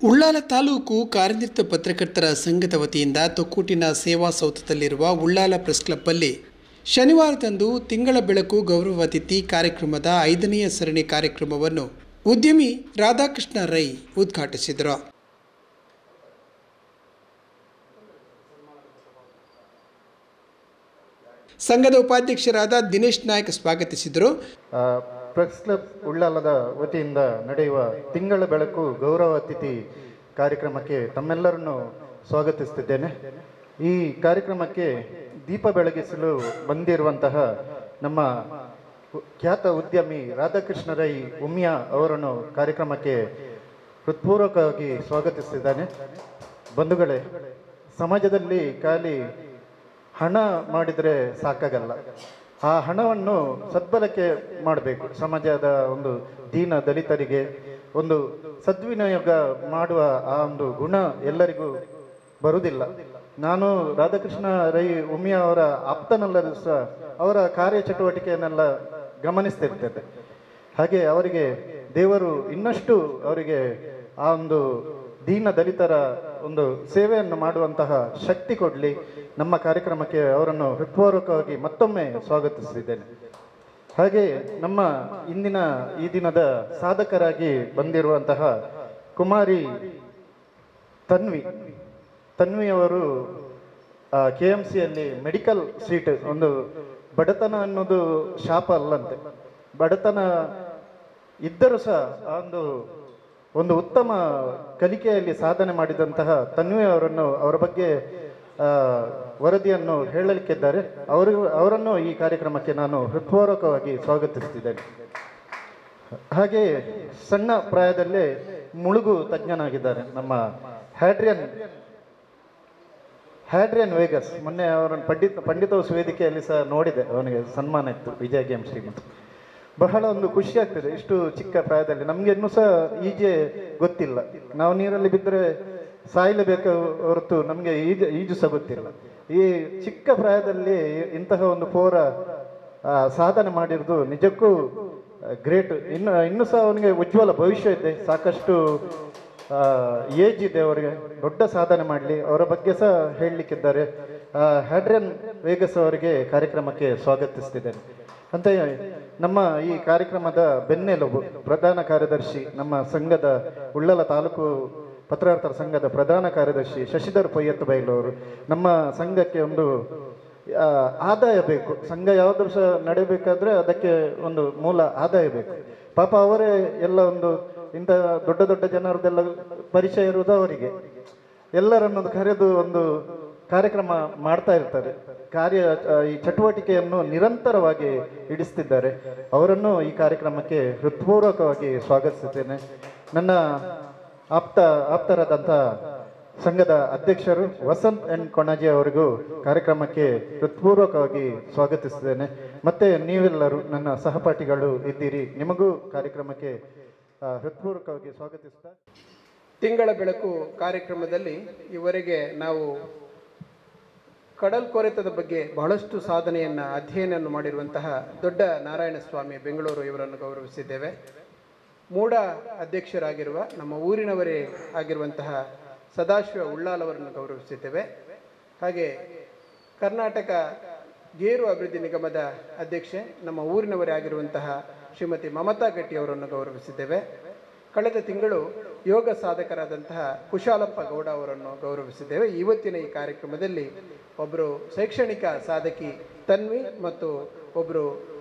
ಉಳ್ಳಾಲ ತಾಲೂಕು ಕಾರ್ಯನಿರತ ಪತ್ರಕರ್ತರ ಸಂಘದ ವತಿಯಿಂದ ತೊಕ್ಕೋಟಿನ ಸೇವಾ ಸೌಧದಲ್ಲಿರುವ ಉಳ್ಳಾಲ ಪ್ರೆಸ್ ಕ್ಲಬ್ಬಲ್ಲಿ ಶನಿವಾರದಂದು ತಿಂಗಳ ಬೆಳಕು ಗೌರವ ಅತಿಥಿ ಕಾರ್ಯಕ್ರಮದ 5ನೇ ಸರಣಿ ಕಾರ್ಯಕ್ರಮವನ್ನು ಉದ್ಯಮಿ ರಾಧಾಕೃಷ್ಣ ರೈ ಉದ್ಘಾಟಿಸಿದರು. ಸಂಘದ ಉಪಾಧ್ಯಕ್ಷರಾದ ದಿನೇಶ್ ನಾಯಕ್ ಸ್ವಾಗತಿಸಿದರು. ಪ್ರೆಸ್ ಕ್ಲಬ್ ಉಳ್ಳಾಲದ ವತಿಯಿಂದ ನಡೆಯುವ ತಿಂಗಳ ಬೆಳಕು ಗೌರವ ಅತಿಥಿ ಕಾರ್ಯಕ್ರಮಕ್ಕೆ ತಮ್ಮೆಲ್ಲರನ್ನು ಸ್ವಾಗತಿಸುತ್ತಿದ್ದೇನೆ. ಈ ಕಾರ್ಯಕ್ರಮಕ್ಕೆ ದೀಪ ಬೆಳಗಿಸಲು ಬಂದಿರುವಂತಹ ನಮ್ಮ ಖ್ಯಾತ ಉದ್ಯಮಿ ರಾಧಾಕೃಷ್ಣ ರೈ ಉಮಿಯಾ ಅವರನ್ನು ಕಾರ್ಯಕ್ರಮಕ್ಕೆ ಹೃತ್ಪೂರ್ವಕವಾಗಿ ಸ್ವಾಗತಿಸಿದ್ದಾನೆ. ಬಂಧುಗಳೇ, ಸಮಾಜದಲ್ಲಿ ಖಾಲಿ ಹಣ ಮಾಡಿದರೆ ಸಾಕಾಗಲ್ಲ. ಆ ಹಣವನ್ನು ಸದ್ಬಳಕೆ ಮಾಡಬೇಕು. ಸಮಾಜದ ಒಂದು ದೀನ ದಲಿತರಿಗೆ ಒಂದು ಸದ್ವಿನಿಯೋಗ ಮಾಡುವ ಆ ಒಂದು ಗುಣ ಎಲ್ಲರಿಗೂ ಬರುವುದಿಲ್ಲ. ನಾನು ರಾಧಾಕೃಷ್ಣ ರೈ ಉಮಿಯಾ ಅವರ ಆಪ್ತನಲ್ಲರೂ ಸಹ ಅವರ ಕಾರ್ಯಚಟುವಟಿಕೆಯನ್ನೆಲ್ಲ ಗಮನಿಸ್ತಿರ್ತೇನೆ. ಹಾಗೆ ಅವರಿಗೆ ದೇವರು ಇನ್ನಷ್ಟು ಅವರಿಗೆ ಆ ಒಂದು ದೀನ ದಲಿತರ ಒಂದು ಸೇವೆಯನ್ನು ಮಾಡುವಂತಹ ಶಕ್ತಿ ಕೊಡಲಿ. ನಮ್ಮ ಕಾರ್ಯಕ್ರಮಕ್ಕೆ ಅವರನ್ನು ಹೃತ್ಪೂರ್ವಕವಾಗಿ ಮತ್ತೊಮ್ಮೆ ಸ್ವಾಗತಿಸಿದ್ದೇನೆ. ಹಾಗೆ ನಮ್ಮ ಈ ದಿನದ ಸಾಧಕರಾಗಿ ಬಂದಿರುವಂತಹ ಕುಮಾರಿ ತನ್ವಿಯವರು KMCಯಲ್ಲಿ ಮೆಡಿಕಲ್ ಸೀಟ್, ಒಂದು ಬಡತನ ಅನ್ನೋದು ಶಾಪ ಅಲ್ಲಂತೆ. ಬಡತನ ಇದ್ದರೂ ಸಹ ಒಂದು ಉತ್ತಮ ಕಲಿಕೆಯಲ್ಲಿ ಸಾಧನೆ ಮಾಡಿದಂತಹ ತನ್ವಿಯವರನ್ನು ಅವರ ಬಗ್ಗೆ ವರದಿಯನ್ನು ಹೇಳಲಿಕ್ಕಿದ್ದಾರೆ. ಅವರನ್ನು ಈ ಕಾರ್ಯಕ್ರಮಕ್ಕೆ ನಾನು ಹೃತ್ಪೂರ್ವಕವಾಗಿ ಸ್ವಾಗತಿಸುತ್ತಿದ್ದೇನೆ. ಹಾಗೆ ಸಣ್ಣ ಪ್ರಾಯದಲ್ಲೇ ಮುಳುಗು ತಜ್ಞನಾಗಿದ್ದಾರೆ ನಮ್ಮ ಹ್ಯಾಡ್ರಿಯನ್ ವೇಗಸ್. ಮೊನ್ನೆ ಅವರನ್ನು ಪಂಡಿತೋತ್ಸವ ವೇದಿಕೆಯಲ್ಲಿ ಸಹ ನೋಡಿದೆ. ಅವನಿಗೆ ಸನ್ಮಾನ ಇತ್ತು ವಿಜಯ ಗೇಮ್ಸ್ ಟೀಮ್. ಬಹಳ ಒಂದು ಖುಷಿ ಆಗ್ತದೆ. ಇಷ್ಟು ಚಿಕ್ಕ ಪ್ರಾಯದಲ್ಲಿ ನಮಗೆ ಇನ್ನೂ ಸಹ ಈಜೆ ಗೊತ್ತಿಲ್ಲ. ನಾವು ನೀರಲ್ಲಿ ಬಿದ್ದರೆ ಸಾಯಲೇಬೇಕು ಹೊರತು ನಮಗೆ ಈಜು ಸಹ ಗೊತ್ತಿಲ್ಲ. ಈ ಚಿಕ್ಕ ಪ್ರಾಯದಲ್ಲಿ ಇಂತಹ ಒಂದು ಪೋರ ಸಾಧನೆ ಮಾಡಿರೋದು ನಿಜಕ್ಕೂ ಗ್ರೇಟ್. ಇನ್ನೂ ಸಹ ಅವನಿಗೆ ಉಜ್ವಲ ಭವಿಷ್ಯ ಇದೆ. ಸಾಕಷ್ಟು ಏಜ್ ಇದೆ ಅವರಿಗೆ. ದೊಡ್ಡ ಸಾಧನೆ ಮಾಡಲಿ. ಅವರ ಬಗ್ಗೆ ಸಹ ಹೇಳಲಿಕ್ಕಿದ್ದಾರೆ. ಹ್ಯಾಡ್ರಿಯನ್ ವೇಗಸ್ ಅವರಿಗೆ ಕಾರ್ಯಕ್ರಮಕ್ಕೆ ಸ್ವಾಗತಿಸ್ತಿದ್ದೇನೆ. ಅಂತ ನಮ್ಮ ಈ ಕಾರ್ಯಕ್ರಮದ ಬೆನ್ನೆಲುಬು ಪ್ರಧಾನ ಕಾರ್ಯದರ್ಶಿ, ನಮ್ಮ ಸಂಘದ ಉಳ್ಳಾಲ ತಾಲೂಕು ಪತ್ರಕರ್ತರ ಸಂಘದ ಪ್ರಧಾನ ಕಾರ್ಯದರ್ಶಿ ಶಶಿಧರ್ ಪೊಯ್ಯತ್ ಬೈಲವರು. ನಮ್ಮ ಸಂಘಕ್ಕೆ ಒಂದು ಆದಾಯ ಬೇಕು. ಸಂಘ ಯಾವ್ದು ಸಹ ನಡೆಯಬೇಕಾದ್ರೆ ಅದಕ್ಕೆ ಒಂದು ಮೂಲ ಆದಾಯ ಬೇಕು. ಪಾಪ ಅವರೇ ಎಲ್ಲ ಒಂದು ಇಂಥ ದೊಡ್ಡ ದೊಡ್ಡ ಜನರದೆಲ್ಲ ಪರಿಚಯ ಇರುವುದು ಅವರಿಗೆ. ಎಲ್ಲರನ್ನೊಂದು ಕರೆದು ಒಂದು ಕಾರ್ಯಕ್ರಮ ಮಾಡ್ತಾ ಇರ್ತಾರೆ. ಈ ಚಟುವಟಿಕೆಯನ್ನು ನಿರಂತರವಾಗಿ ಇಡಿಸ್ತಿದ್ದಾರೆ. ಅವರನ್ನು ಈ ಕಾರ್ಯಕ್ರಮಕ್ಕೆ ಹೃತ್ಪೂರ್ವಕವಾಗಿ ಸ್ವಾಗತಿಸುತ್ತೇನೆ. ನನ್ನ ಆಪ್ತರಾದಂಥ ಸಂಘದ ಅಧ್ಯಕ್ಷರು ವಸಂತ್ ಎನ್ ಕೊಣಾಜಿ ಅವರಿಗೂ ಕಾರ್ಯಕ್ರಮಕ್ಕೆ ಹೃತ್ಪೂರ್ವಕವಾಗಿ ಸ್ವಾಗತಿಸುತ್ತೇನೆ. ಮತ್ತೆ ನೀವೆಲ್ಲರೂ ನನ್ನ ಸಹಪಾಠಿಗಳು ಇದ್ದೀರಿ. ನಿಮಗೂ ಕಾರ್ಯಕ್ರಮಕ್ಕೆ ಹೃತ್ಪೂರ್ವಕವಾಗಿ ಸ್ವಾಗತಿಸ್ತಾ, ತಿಂಗಳ ಬೆಳಕು ಕಾರ್ಯಕ್ರಮದಲ್ಲಿ ಇವರೆಗೆ ನಾವು ಕಡಲ್ಕೊರೆತದ ಬಗ್ಗೆ ಬಹಳಷ್ಟು ಸಾಧನೆಯನ್ನು ಅಧ್ಯಯನವನ್ನು ಮಾಡಿರುವಂತಹ ದೊಡ್ಡ ನಾರಾಯಣಸ್ವಾಮಿ ಬೆಂಗಳೂರು ಇವರನ್ನು ಗೌರವಿಸಿದ್ದೇವೆ. ಮೂಡ ಅಧ್ಯಕ್ಷರಾಗಿರುವ ನಮ್ಮ ಊರಿನವರೇ ಆಗಿರುವಂತಹ ಸದಾಶಿವ ಉಳ್ಳಾಲ್ ಅವರನ್ನು ಗೌರವಿಸಿದ್ದೇವೆ. ಹಾಗೆ ಕರ್ನಾಟಕ ಗೇರು ಅಭಿವೃದ್ಧಿ ನಿಗಮದ ಅಧ್ಯಕ್ಷೆ ನಮ್ಮ ಊರಿನವರೇ ಆಗಿರುವಂತಹ ಶ್ರೀಮತಿ ಮಮತಾ ಗಟ್ಟಿ ಅವರನ್ನು ಗೌರವಿಸಿದ್ದೇವೆ. ಕಳೆದ ತಿಂಗಳು ಯೋಗ ಸಾಧಕರಾದಂತಹ ಕುಶಾಲಪ್ಪ ಗೌಡ ಅವರನ್ನು ಗೌರವಿಸಿದ್ದೇವೆ. ಇವತ್ತಿನ ಈ ಕಾರ್ಯಕ್ರಮದಲ್ಲಿ ಒಬ್ಬರು ಶೈಕ್ಷಣಿಕ ಸಾಧಕಿ ತನ್ವಿ ಮತ್ತು ಒಬ್ಬರು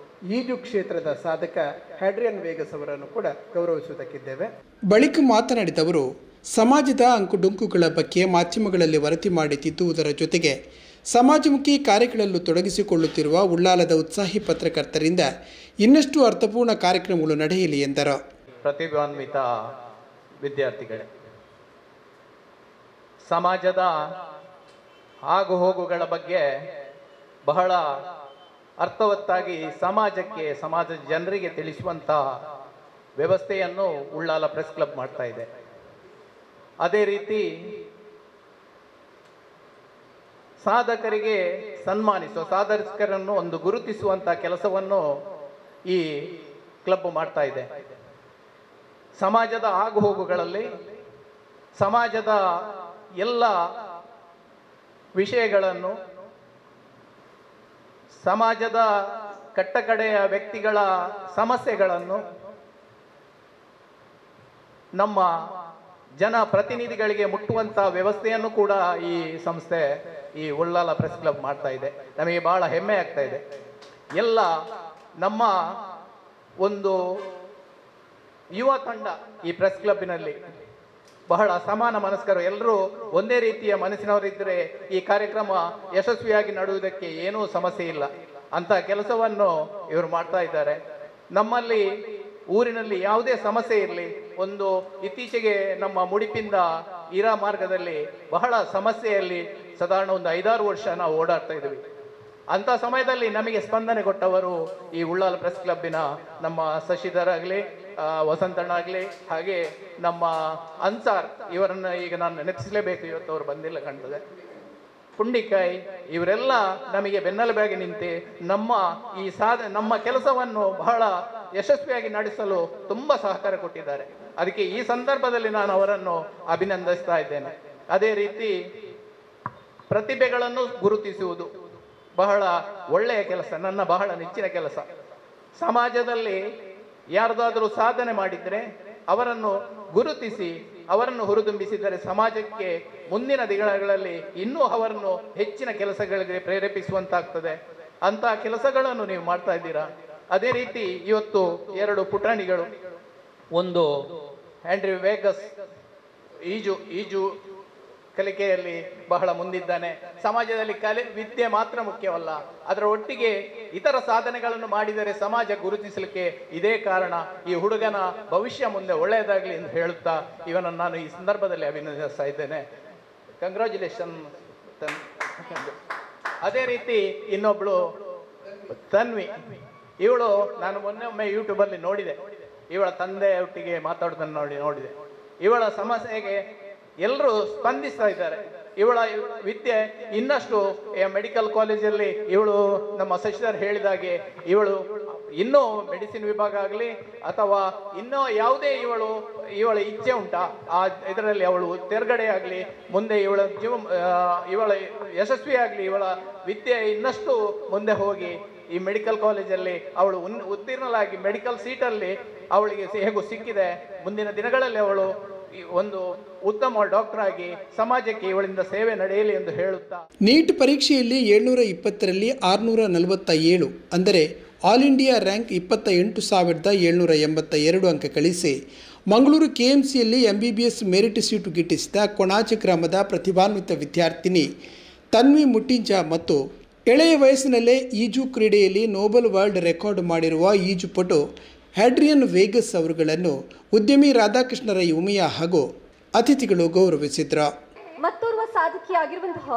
ಈಜು ಕ್ಷೇತ್ರದ ಸಾಧಕ ಹ್ಯಾಡ್ರಿಯನ್ ವೇಗಸ್ ಅವರನ್ನು ಕೂಡ ಗೌರವಿಸುವುದಕ್ಕಿದ್ದೇವೆ. ಬಳಿಕ ಮಾತನಾಡಿದವರು, ಸಮಾಜದ ಅಂಕುಡೊಂಕುಗಳ ಬಗ್ಗೆ ಮಾಧ್ಯಮಗಳಲ್ಲಿ ವರದಿ ಮಾಡಿ ತಿದ್ದುವುದರ ಜೊತೆಗೆ ಸಮಾಜಮುಖಿ ಕಾರ್ಯಗಳಲ್ಲೂ ತೊಡಗಿಸಿಕೊಳ್ಳುತ್ತಿರುವ ಉಳ್ಳಾಲದ ಉತ್ಸಾಹಿ ಪತ್ರಕರ್ತರಿಂದ ಇನ್ನಷ್ಟು ಅರ್ಥಪೂರ್ಣ ಕಾರ್ಯಕ್ರಮಗಳು ನಡೆಯಲಿ ಎಂದರು. ಪ್ರತಿಭಾನ್ವಿತ ವಿದ್ಯಾರ್ಥಿಗಳೇ, ಸಮಾಜದ ಆಗು ಹೋಗುಗಳ ಬಗ್ಗೆ ಬಹಳ ಅರ್ಥವತ್ತಾಗಿ ಸಮಾಜದ ಜನರಿಗೆ ತಿಳಿಸುವಂತಹ ವ್ಯವಸ್ಥೆಯನ್ನು ಉಳ್ಳಾಲ ಪ್ರೆಸ್ ಕ್ಲಬ್ ಮಾಡ್ತಾ ಇದೆ. ಅದೇ ರೀತಿ ಸಾಧಕರಿಗೆ ಸಾಧಕರನ್ನು ಒಂದು ಗುರುತಿಸುವಂತಹ ಕೆಲಸವನ್ನು ಈ ಕ್ಲಬ್ ಮಾಡ್ತಾ ಇದೆ. ಸಮಾಜದ ಆಗುಹೋಗುಗಳಲ್ಲಿ ಸಮಾಜದ ಎಲ್ಲ ವಿಷಯಗಳನ್ನು, ಸಮಾಜದ ಕಟ್ಟಕಡೆಯ ವ್ಯಕ್ತಿಗಳ ಸಮಸ್ಯೆಗಳನ್ನು ನಮ್ಮ ಜನಪ್ರತಿನಿಧಿಗಳಿಗೆ ಮುಟ್ಟುವಂಥ ವ್ಯವಸ್ಥೆಯನ್ನು ಕೂಡ ಈ ಸಂಸ್ಥೆ, ಈ ಉಳ್ಳಾಲ ಪ್ರೆಸ್ ಕ್ಲಬ್ ಮಾಡ್ತಾ ಇದೆ. ನಮಗೆ ಬಹಳ ಹೆಮ್ಮೆ ಆಗ್ತಾ ಇದೆ. ಎಲ್ಲ ನಮ್ಮ ಒಂದು ಯುವ ತಂಡ ಈ ಪ್ರೆಸ್ ಕ್ಲಬ್ಬಿನಲ್ಲಿ ಬಹಳ ಸಮಾನ ಮನಸ್ಕರು, ಎಲ್ಲರೂ ಒಂದೇ ರೀತಿಯ ಮನಸ್ಸಿನವರಿದ್ದರೆ ಈ ಕಾರ್ಯಕ್ರಮ ಯಶಸ್ವಿಯಾಗಿ ನಡೆಯುವುದಕ್ಕೆ ಏನೂ ಸಮಸ್ಯೆ ಇಲ್ಲ ಅಂತ ಕೆಲಸವನ್ನು ಇವರು ಮಾಡ್ತಾ ಇದ್ದಾರೆ. ನಮ್ಮಲ್ಲಿ ಊರಿನಲ್ಲಿ ಯಾವುದೇ ಸಮಸ್ಯೆ ಇರಲಿ, ಒಂದು ಇತ್ತೀಚೆಗೆ ನಮ್ಮ ಮುಡಿಪಿಂದ ಇರಾ ಮಾರ್ಗದಲ್ಲಿ ಬಹಳ ಸಮಸ್ಯೆಯಲ್ಲಿ ಸಾಧಾರಣ ಒಂದು 5-6 ವರ್ಷ ನಾವು ಓಡಾಡ್ತಾ ಇದ್ದೀವಿ. ಅಂಥ ಸಮಯದಲ್ಲಿ ನಮಗೆ ಸ್ಪಂದನೆ ಕೊಟ್ಟವರು ಈ ಉಳ್ಳಾಲ ಪ್ರೆಸ್ ಕ್ಲಬ್ಬಿನ ನಮ್ಮ ಶಶಿಧರ್ ಆಗಲಿ, ವಸಂತಣ್ಣ ಆಗಲಿ, ಹಾಗೆ ನಮ್ಮ ಅನ್ಸಾರ್, ಇವರನ್ನು ಈಗ ನಾನು ನೆನಪಿಸಲೇಬೇಕು, ಇವತ್ತು ಅವರು ಬಂದಿಲ್ಲ ಕಾಣ್ತದೆ, ಪುಂಡಿಕಾಯಿ, ಇವರೆಲ್ಲ ನಮಗೆ ಬೆನ್ನೆಲುಬಾಗಿ ನಿಂತು ನಮ್ಮ ಕೆಲಸವನ್ನು ಬಹಳ ಯಶಸ್ವಿಯಾಗಿ ನಡೆಸಲು ತುಂಬ ಸಹಕಾರ ಕೊಟ್ಟಿದ್ದಾರೆ. ಅದಕ್ಕೆ ಈ ಸಂದರ್ಭದಲ್ಲಿ ನಾನು ಅವರನ್ನು ಅಭಿನಂದಿಸ್ತಾ ಇದ್ದೇನೆ. ಅದೇ ರೀತಿ ಪ್ರತಿಭೆಗಳನ್ನು ಗುರುತಿಸುವುದು ಬಹಳ ಒಳ್ಳೆಯ ಕೆಲಸ, ನನ್ನ ಬಹಳ ನೆಚ್ಚಿನ ಕೆಲಸ. ಸಮಾಜದಲ್ಲಿ ಯಾರ್ದಾದರೂ ಸಾಧನೆ ಮಾಡಿದರೆ ಅವರನ್ನು ಗುರುತಿಸಿ ಅವರನ್ನು ಹುರಿದುಂಬಿಸಿದರೆ ಸಮಾಜಕ್ಕೆ ಮುಂದಿನ ದಿನಗಳಲ್ಲಿ ಇನ್ನೂ ಅವರನ್ನು ಹೆಚ್ಚಿನ ಕೆಲಸಗಳಿಗೆ ಪ್ರೇರೇಪಿಸುವಂತಾಗ್ತದೆ. ಅಂಥ ಕೆಲಸಗಳನ್ನು ನೀವು ಮಾಡ್ತಾ ಇದ್ದೀರಾ. ಅದೇ ರೀತಿ ಇವತ್ತು 2 ಪುಟಾಣಿಗಳು, ಒಂದು ಹ್ಯಾಂಡ್ರಿ ವೇಗಸ್ ಈಜು ಕಲಿಕೆಯಲ್ಲಿ ಬಹಳ ಮುಂದಿದ್ದಾನೆ. ಸಮಾಜದಲ್ಲಿ ವಿದ್ಯೆ ಮಾತ್ರ ಮುಖ್ಯವಲ್ಲ, ಅದರ ಒಟ್ಟಿಗೆ ಇತರ ಸಾಧನೆಗಳನ್ನು ಮಾಡಿದರೆ ಸಮಾಜ ಗುರುತಿಸಲಿಕ್ಕೆ ಇದೇ ಕಾರಣ. ಈ ಹುಡುಗನ ಭವಿಷ್ಯ ಮುಂದೆ ಒಳ್ಳೆಯದಾಗಲಿ ಎಂದು ಹೇಳುತ್ತಾ ಇವನನ್ನು ನಾನು ಈ ಸಂದರ್ಭದಲ್ಲಿ ಅಭಿನಂದಿಸ್ತಾ ಇದ್ದೇನೆ. ಕಂಗ್ರ್ಯಾಚುಲೇಷನ್. ಅದೇ ರೀತಿ ಇನ್ನೊಬ್ಳು ತನ್ವಿ, ಇವಳು ನಾನು ಮೊನ್ನೆ ಯೂಟ್ಯೂಬಲ್ಲಿ ನೋಡಿದೆ, ಇವಳ ತಂದೆ ಒಟ್ಟಿಗೆ ಮಾತಾಡೋದನ್ನು ನೋಡಿದೆ. ಇವಳ ಸಮಸ್ಯೆಗೆ ಎಲ್ಲರೂ ಸ್ಪಂದಿಸ್ತಾ ಇದ್ದಾರೆ. ಇವಳ ವಿದ್ಯೆ ಇನ್ನಷ್ಟು ಮೆಡಿಕಲ್ ಕಾಲೇಜಲ್ಲಿ ಇವಳು ನಮ್ಮ ಶಶಿಧರ್ ಹೇಳಿದಾಗೆ ಇವಳು ಇನ್ನೂ ಮೆಡಿಸಿನ್ ವಿಭಾಗ ಆಗಲಿ ಅಥವಾ ಇನ್ನೂ ಯಾವುದೇ ಇವಳ ಇಚ್ಛೆ ಉಂಟಾ ಆ ಇದರಲ್ಲಿ ಅವಳು ತೆರಗಡೆ ಆಗಲಿ, ಮುಂದೆ ಇವಳ ಯಶಸ್ವಿ ಆಗಲಿ, ಇವಳ ವಿದ್ಯೆ ಇನ್ನಷ್ಟು ಮುಂದೆ ಹೋಗಿ ಈ ಮೆಡಿಕಲ್ ಕಾಲೇಜಲ್ಲಿ ಅವಳು ಉತ್ತೀರ್ಣಲಾಗಿ ಮೆಡಿಕಲ್ ಸೀಟಲ್ಲಿ ಅವಳಿಗೆ ಹೇಗೂ ಸಿಕ್ಕಿದೆ. ಮುಂದಿನ ದಿನಗಳಲ್ಲಿ ಅವಳು ಒಂದು ಉತ್ತಮ ಡಾಕ್ಟರ್ ಆಗಿ ಸಮಾಜಕ್ಕೆ ಇವಳಿಂದ ಸೇವೆ ನಡೆಯಲಿ ಎಂದು ಹೇಳುತ್ತಾ, ನೀಟ್ ಪರೀಕ್ಷೆಯಲ್ಲಿ 720ರಲ್ಲಿ 647 ಅಂದರೆ ಆಲ್ ಇಂಡಿಯಾ ರ್ಯಾಂಕ್ 28,782 ಅಂಕ ಗಳಿಸಿ ಮಂಗಳೂರು KMCಯಲ್ಲಿ MBBS ಮೆರಿಟ್ ಸೀಟು ಗಿಟ್ಟಿಸಿದ ಕೊಣಾಜೆ ಗ್ರಾಮದ ಪ್ರತಿಭಾನ್ವಿತ ವಿದ್ಯಾರ್ಥಿನಿ ತನ್ವಿ ಮುಟ್ಟಿಂಜ ಮತ್ತು ಎಳೆಯ ವಯಸ್ಸಿನಲ್ಲೇ ಈಜು ಕ್ರೀಡೆಯಲ್ಲಿ ನೋಬೆಲ್ ವರ್ಲ್ಡ್ ರೆಕಾರ್ಡ್ ಮಾಡಿರುವ ಈಜುಪಟು ಹ್ಯಾಡ್ರಿಯನ್ ವೇಗಸ್ ಅವರುಗಳನ್ನು ಉದ್ಯಮಿ ರಾಧಾಕೃಷ್ಣ ರೈ ಉಮಿಯಾ ಹಾಗೂ ಅತಿಥಿಗಳು ಗೌರವಿಸಿದ್ರು. ಮತ್ತೋರ್ವ ಸಾಧಕಿಯಾಗಿರುವಂತಹ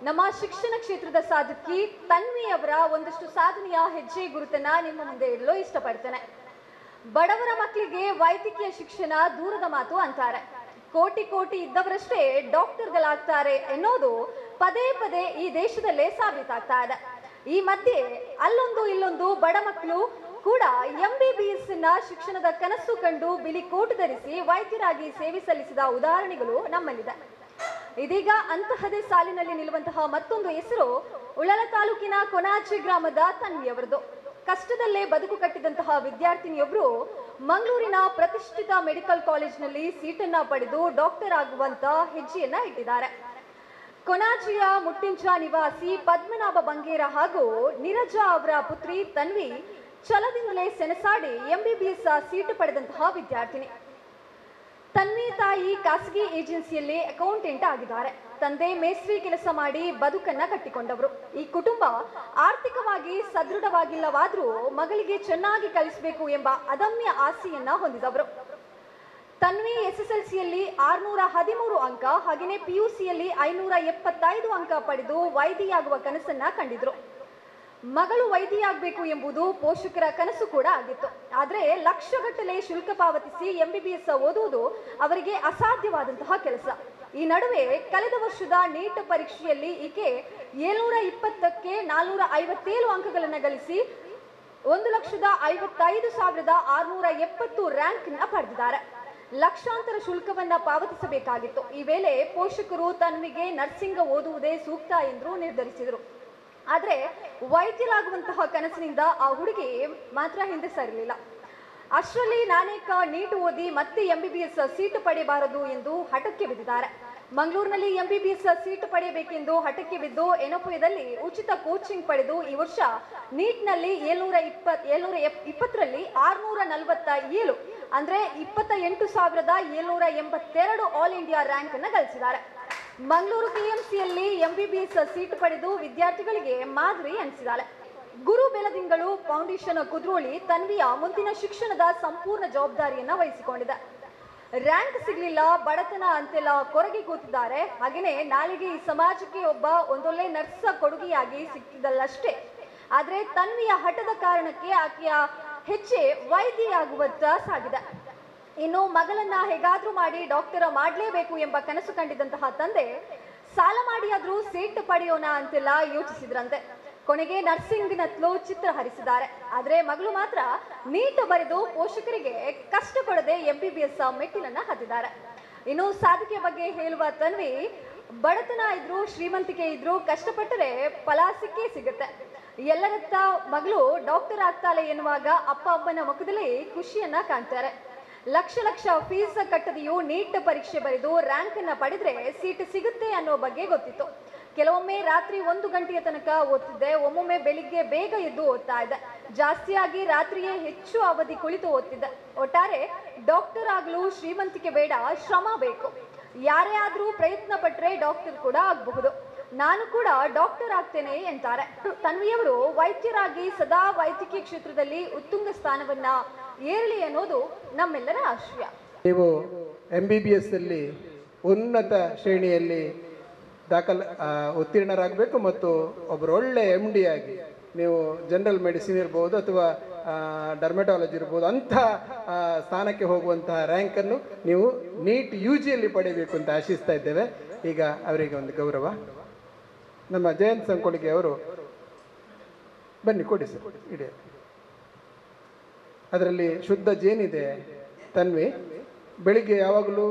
ನಮ್ಮ ಶಿಕ್ಷಣ ಕ್ಷೇತ್ರದ ಸಾಧಕಿ ತನ್ವಿ ಅವರ ಒಂದಷ್ಟು ಸಾಧನೆಯ ಹೆಜ್ಜೆ ಗುರುತನ್ನ ನಿಮ್ಮ ಮುಂದೆ ಇಡಲು ಇಷ್ಟಪಡ್ತೇನೆ. ಬಡವರ ಮಕ್ಕಳಿಗೆ ವೈದ್ಯಕೀಯ ಶಿಕ್ಷಣ ದೂರದ ಮಾತು ಅಂತಾರೆ. ಕೋಟಿ ಇದ್ದವರಷ್ಟೇ ಡಾಕ್ಟರ್ಗಳಾಗ್ತಾರೆ ಎನ್ನೋದು ಪದೇ ಪದೇ ಈ ದೇಶದಲ್ಲೇ ಸಾಬೀತಾಗ್ತಾ ಇದೆ. ಈ ಮಧ್ಯೆ ಅಲ್ಲೊಂದು ಇಲ್ಲೊಂದು ಬಡ ಮಕ್ಕಳು ಕೂಡ MBBS ಶಿಕ್ಷಣದ ಕನಸು ಕಂಡು ಬಿಳಿ ಕೋಟ್ ಧರಿಸಿ ವೈದ್ಯರಾಗಿ ಸೇವೆ ಸಲ್ಲಿಸಿದ ಉದಾಹರಣೆಗಳು ನಮ್ಮಲ್ಲಿದೆ. ಇದೀಗ ಅಂತಹದೇ ಸಾಲಿನಲ್ಲಿ ನಿಲ್ಲುವಂತಹ ಮತ್ತೊಂದು ಹೆಸರು ಉಳ್ಳಾಲ ತಾಲೂಕಿನ ಕೊಣಾಜೆ ಗ್ರಾಮದ ತನ್ವಿಯವರದು. ಕಷ್ಟದಲ್ಲೇ ಬದುಕು ಕಟ್ಟಿದಂತಹ ವಿದ್ಯಾರ್ಥಿನಿಯೊಬ್ಬರು ಮಂಗಳೂರಿನ ಪ್ರತಿಷ್ಠಿತ ಮೆಡಿಕಲ್ ಕಾಲೇಜಿನಲ್ಲಿ ಸೀಟನ್ನ ಪಡೆದು ಡಾಕ್ಟರ್ ಆಗುವಂತ ಹೆಜ್ಜೆಯನ್ನ ಇಟ್ಟಿದ್ದಾರೆ. ಕೊಣಾಜೆಯ ಮುಟ್ಟಿಂಚ ನಿವಾಸಿ ಪದ್ಮನಾಭ ಬಂಗೇರ ಹಾಗೂ ನಿರಜಾ ಅವರ ಪುತ್ರಿ ತನ್ವಿ ಛಲದಿಂದಲೇ ಸೆಣಸಾಡಿ MBBS ಸೀಟು ಪಡೆದಂತಹ ವಿದ್ಯಾರ್ಥಿನಿ. ತನ್ವಿ ತಾಯಿ ಖಾಸಗಿ ಏಜೆನ್ಸಿಯಲ್ಲಿ ಅಕೌಂಟೆಂಟ್ ಆಗಿದ್ದಾರೆ. ತಂದೆ ಮೇಸ್ತ್ರಿ ಕೆಲಸ ಮಾಡಿ ಬದುಕನ್ನ ಕಟ್ಟಿಕೊಂಡವರು. ಈ ಕುಟುಂಬ ಆರ್ಥಿಕವಾಗಿ ಸದೃಢವಾಗಿಲ್ಲವಾದ್ರೂ ಮಗಳಿಗೆ ಚೆನ್ನಾಗಿ ಕಲಿಸಬೇಕು ಎಂಬ ಅದಮ್ಯ ಆಸೆಯನ್ನ ಹೊಂದಿದವರು. ತನ್ವಿ SSLCಯಲ್ಲಿ 613 ಅಂಕ, ಹಾಗೆಯೇ PUCಯಲ್ಲಿ 575 ಅಂಕ ಪಡೆದು ವೈದ್ಯೆಯಾಗುವ ಕನಸನ್ನ ಕಂಡಿದ್ರು. ಮಗಳು ವೈದ್ಯೆಯಾಗಬೇಕು ಎಂಬುದು ಪೋಷಕರ ಕನಸು ಕೂಡ ಆಗಿತ್ತು. ಆದರೆ ಲಕ್ಷಗಟ್ಟಲೆ ಶುಲ್ಕ ಪಾವತಿಸಿ MBBS ಓದುವುದು ಅವರಿಗೆ ಅಸಾಧ್ಯವಾದಂತಹ ಕೆಲಸ. ಈ ನಡುವೆ ಕಳೆದ ವರ್ಷದ ನೀಟ್ ಪರೀಕ್ಷೆಯಲ್ಲಿ ಈಕೆ 720ಕ್ಕೆ 457 ಅಂಕಗಳನ್ನು ಗಳಿಸಿ 1,55,670 ರ್ಯಾಂಕ್ ನ ಪಡೆದಿದ್ದಾರೆ. ಲಕ್ಷಾಂತರ ಶುಲ್ಕವನ್ನ ಪಾವತಿಸಬೇಕಾಗಿತ್ತು. ಈ ವೇಳೆ ಪೋಷಕರು ತನ್ವಿಗೆ ನರ್ಸಿಂಗ್ ಓದುವುದೇ ಸೂಕ್ತ ಎಂದು ನಿರ್ಧರಿಸಿದರು. ಆದ್ರೆ ವೈದ್ಯರಾಗುವಂತಹ ಕನಸಿನಿಂದ ಆ ಹುಡುಗಿ ಮಾತ್ರ ಹಿಂದೆ ಸರಿಲಿಲ್ಲ. ಅಷ್ಟರಲ್ಲಿ ನಾನೇಕ ನೀಟ್ ಓದಿ ಮತ್ತೆ MBBS ಸೀಟು ಪಡೆಯಬಾರದು ಎಂದು ಹಠಕ್ಕೆ ಬಿದ್ದಿದ್ದಾರೆ. ಮಂಗಳೂರಿನಲ್ಲಿ MBBS ಸೀಟು ಪಡೆಯಬೇಕೆಂದು ಹಠಕ್ಕೆ ಬಿದ್ದು ಎನೋಪಯದಲ್ಲಿ ಉಚಿತ ಕೋಚಿಂಗ್ ಪಡೆದು ಈ ವರ್ಷ ನೀಟ್ನಲ್ಲಿ 720ರಲ್ಲಿ 647 ಅಂದ್ರೆ 28,782 ಆಲ್ ಇಂಡಿಯಾ ರ್ಯಾಂಕ್ ಅನ್ನು ಗಳಿಸಿದ್ದಾರೆ. ಮಂಗಳೂರು KMCಯಲ್ಲಿ MBBS ಸೀಟು ಪಡೆದು ವಿದ್ಯಾರ್ಥಿಗಳಿಗೆ ಮಾದರಿ ಎನಿಸಿದ್ದಾರೆ. ಗುರು ಬೆಳದಿಂಗಳು ಫೌಂಡೇಶನ್ ಕುದ್ರೋಳಿ ತನ್ವಿಯ ಮುಂದಿನ ಶಿಕ್ಷಣದ ಸಂಪೂರ್ಣ ಜವಾಬ್ದಾರಿಯನ್ನ ವಹಿಸಿಕೊಂಡಿದೆ. ರ್ಯಾಂಕ್ ಸಿಗ್ಲಿಲ್ಲ, ಬಡತನ ಅಂತೆಲ್ಲ ಕೊರಗಿ ಕೂತಿದ್ದಾರೆ. ಹಾಗೇನೆ ನಾಳೆಗೆ ಈ ಸಮಾಜಕ್ಕೆ ಒಂದೊಳ್ಳೆ ನರ್ಸ್ ಕೊಡುಗೆಯಾಗಿ ಸಿಕ್ಕಿದಲ್ಲಷ್ಟೇ. ಆದ್ರೆ ತನ್ವಿಯ ಹಠದ ಕಾರಣಕ್ಕೆ ಆಕೆಯ ಹೆಚ್ಚೆ ವೈದ್ಯೆಯಾಗುವತ್ತ ಸಾಗಿದೆ. ಇನ್ನು ಮಗಳನ್ನ ಹೇಗಾದ್ರೂ ಮಾಡಿ ಡಾಕ್ಟರ್ ಮಾಡಲೇಬೇಕು ಎಂಬ ಕನಸು ಕಂಡಿದ್ದಂತಹ ತಂದೆ ಸಾಲ ಮಾಡಿಯಾದ್ರೂ ಸೀಟ್ ಪಡೆಯೋಣ ಅಂತೆಲ್ಲ ಯೋಚಿಸಿದ್ರಂತೆ. ಕೊನೆಗೆ ನರ್ಸಿಂಗ್ನತ್ಲೂ ಚಿತ್ರ ಹರಿಸಿದ್ದಾರೆ. ಆದ್ರೆ ಮಗಳು ಮಾತ್ರ ನೀಟ್ ಬರೆದು ಪೋಷಕರಿಗೆ ಕಷ್ಟ ಕೊಡದೆ MBBS ಮೆಟ್ಟಿಲನ್ನ ಹತ್ತಿದ್ದಾರೆ. ಇನ್ನು ಸಾಧನೆ ಬಗ್ಗೆ ಹೇಳುವ ತನ್ವಿ, ಬಡತನ ಇದ್ರು ಶ್ರೀಮಂತಿಕೆ ಇದ್ರು ಕಷ್ಟಪಟ್ಟರೆ ಫಲ ಸಿಕ್ಕೇ ಸಿಗುತ್ತೆ. ಎಲ್ಲರತ್ತ ಮಗಳು ಡಾಕ್ಟರ್ ಆಗ್ತಾಳೆ ಎನ್ನುವಾಗ ಅಪ್ಪ ಅಮ್ಮನ ಮುಖದಲ್ಲಿ ಖುಷಿಯನ್ನ ಕಾಣ್ತಾರೆ. ಲಕ್ಷ ಫೀಸ್ ಕಟ್ಟದೆಯೂ ನೀಟ್ ಪರೀಕ್ಷೆ ಬರೆದು ರ್ಯಾಂಕ್ ಅನ್ನ ಪಡೆದ್ರೆ ಸೀಟ್ ಸಿಗುತ್ತೆ ಅನ್ನೋ ಬಗ್ಗೆ ಗೊತ್ತಿತ್ತು. ಕೆಲವೊಮ್ಮೆ ರಾತ್ರಿ 1 ಗಂಟೆಯ ತನಕ ಓದ್ತಿದ್ದೆ, ಒಮ್ಮೊಮ್ಮೆ ಬೆಳಿಗ್ಗೆ ಬೇಗ ಎದ್ದು ಓದ್ತಾ ಇದ್ದೆ. ಜಾಸ್ತಿಯಾಗಿ ರಾತ್ರಿಯೇ ಹೆಚ್ಚು ಅವಧಿ ಕುಳಿತು ಓದ್ತಿದ್ದೆ. ಒಟ್ಟಾರೆ ಡಾಕ್ಟರ್ ಆಗಲು ಶ್ರೀಮಂತಿಕೆ ಬೇಡ, ಶ್ರಮ ಬೇಕು. ಯಾರೇ ಆದ್ರೂ ಪ್ರಯತ್ನ ಪಟ್ರೆ ಡಾಕ್ಟರ್ ಕೂಡ ಆಗಬಹುದು. ನಾನು ಕೂಡ ಡಾಕ್ಟರ್ ಆಗ್ತೇನೆ ಎಂತಾರೆ. ತನ್ವಿಯವರು ವೈದ್ಯರಾಗಿ ಸದಾ ವೈದ್ಯಕೀಯ ಕ್ಷೇತ್ರದಲ್ಲಿ ಉತ್ತುಂಗ ಸ್ಥಾನವನ್ನ ಏರಲಿ ಅನ್ನೋದು ನಮ್ಮೆಲ್ಲರ ಆಶಯ. ನೀವು MBBS ಅಲ್ಲಿ ಉನ್ನತ ಶ್ರೇಣಿಯಲ್ಲಿ ಉತ್ತೀರ್ಣರಾಗಬೇಕು ಮತ್ತು ಒಬ್ಬರು ಒಳ್ಳೆ MD ಆಗಿ ನೀವು ಜನರಲ್ ಮೆಡಿಸಿನ್ ಇರ್ಬೋದು ಅಥವಾ ಡರ್ಮೆಟಾಲಜಿ ಇರ್ಬೋದು, ಅಂಥ ಸ್ಥಾನಕ್ಕೆ ಹೋಗುವಂತಹ ರ್ಯಾಂಕನ್ನು ನೀವು ನೀಟ್ UGಯಲ್ಲಿ ಪಡೆಯಬೇಕು ಅಂತ ಆಶಿಸ್ತಾ ಇದ್ದೇವೆ. ಈಗ ಅವರಿಗೆ ಒಂದು ಗೌರವ. ನಮ್ಮ ಜಯಂತ್ ಸಂಕೊಳಿಗೆ ಅವರು ಬನ್ನಿ, ಕೊಡಿ ಸರ್, ಇಡೀ ಅದರಲ್ಲಿ ಶುದ್ಧ ಜೇನಿದೆ. ತನ್ವಿ ಬೆಳಿಗ್ಗೆ ಯಾವಾಗಲೂ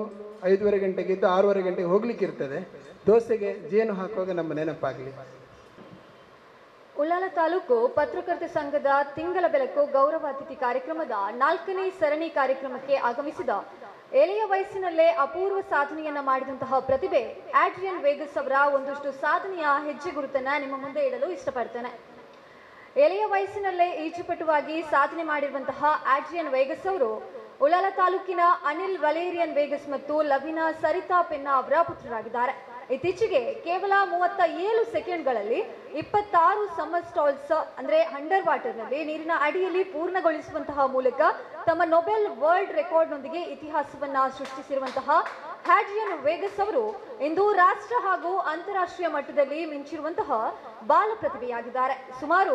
5:30 ಗಂಟೆಗೆ ಇದ್ದು 6:30 ಗಂಟೆಗೆ ಹೋಗ್ಲಿಕ್ಕೆ ಇರ್ತದೆ. ದೋಸೆಗೆ ಜೇನು ಹಾಕುವಾಗ ನಮ್ಮ ನೆನಪಾಗಲಿ. ಉಳ್ಳಾಲ ತಾಲೂಕು ಪತ್ರಕರ್ತ ಸಂಘದ ತಿಂಗಳ ಬೆಳಕು ಗೌರವ ಅತಿಥಿ ಕಾರ್ಯಕ್ರಮದ 4ನೇ ಸರಣಿ ಕಾರ್ಯಕ್ರಮಕ್ಕೆ ಆಗಮಿಸಿದ ಎಳೆಯ ವಯಸ್ಸಿನಲ್ಲೇ ಅಪೂರ್ವ ಸಾಧನೆಯನ್ನ ಮಾಡಿದಂತಹ ಪ್ರತಿಭೆ ಆಡ್ರಿಯನ್ ವೇಗಸ್ ಅವರ ಒಂದಷ್ಟು ಸಾಧನೆಯ ಹೆಜ್ಜೆ ಗುರುತನ್ನ ನಿಮ್ಮ ಮುಂದೆ ಇಡಲು ಇಷ್ಟಪಡ್ತೇನೆ. ಎಳೆಯ ವಯಸ್ಸಿನಲ್ಲೇ ಈಜುಪಟುವಾಗಿ ಸಾಧನೆ ಮಾಡಿರುವಂತಹ ಆಡ್ರಿಯನ್ ವೇಗಸ್ ಅವರು ಉಳ್ಳಾಲ ತಾಲೂಕಿನ ಅನಿಲ್ ವಲೇರಿಯನ್ ವೇಗಸ್ ಮತ್ತು ಲವಿನಾ ಸರಿತಾ ಪೆನ್ನಾ ಅವರ ಪುತ್ರರಾಗಿದ್ದಾರೆ. ಇತ್ತೀಚೆಗೆ ಕೇವಲ 37 ಸೆಕೆಂಡ್ಗಳಲ್ಲಿ 26 ಸಮ್ಮರ್ ಸ್ಟಾಲ್ಸ್ ಅಂದ್ರೆ ಅಂಡರ್ ವಾಟರ್ನಲ್ಲಿ ನೀರಿನ ಅಡಿಯಲ್ಲಿ ಪೂರ್ಣಗೊಳಿಸುವಂತಹ ಮೂಲಕ ತಮ್ಮ ನೊಬೆಲ್ ವರ್ಲ್ಡ್ ರೆಕಾರ್ಡ್ನೊಂದಿಗೆ ಇತಿಹಾಸವನ್ನ ಸೃಷ್ಟಿಸಿರುವಂತಹ ಆಡ್ರಿಯನ್ ವೇಗಸ್ ಅವರು ಇಂದು ರಾಷ್ಟ್ರ ಹಾಗೂ ಅಂತಾರಾಷ್ಟ್ರೀಯ ಮಟ್ಟದಲ್ಲಿ ಮಿಂಚಿರುವಂತಹ ಬಾಲ ಪ್ರತಿಭೆಯಾಗಿದ್ದಾರೆ. ಸುಮಾರು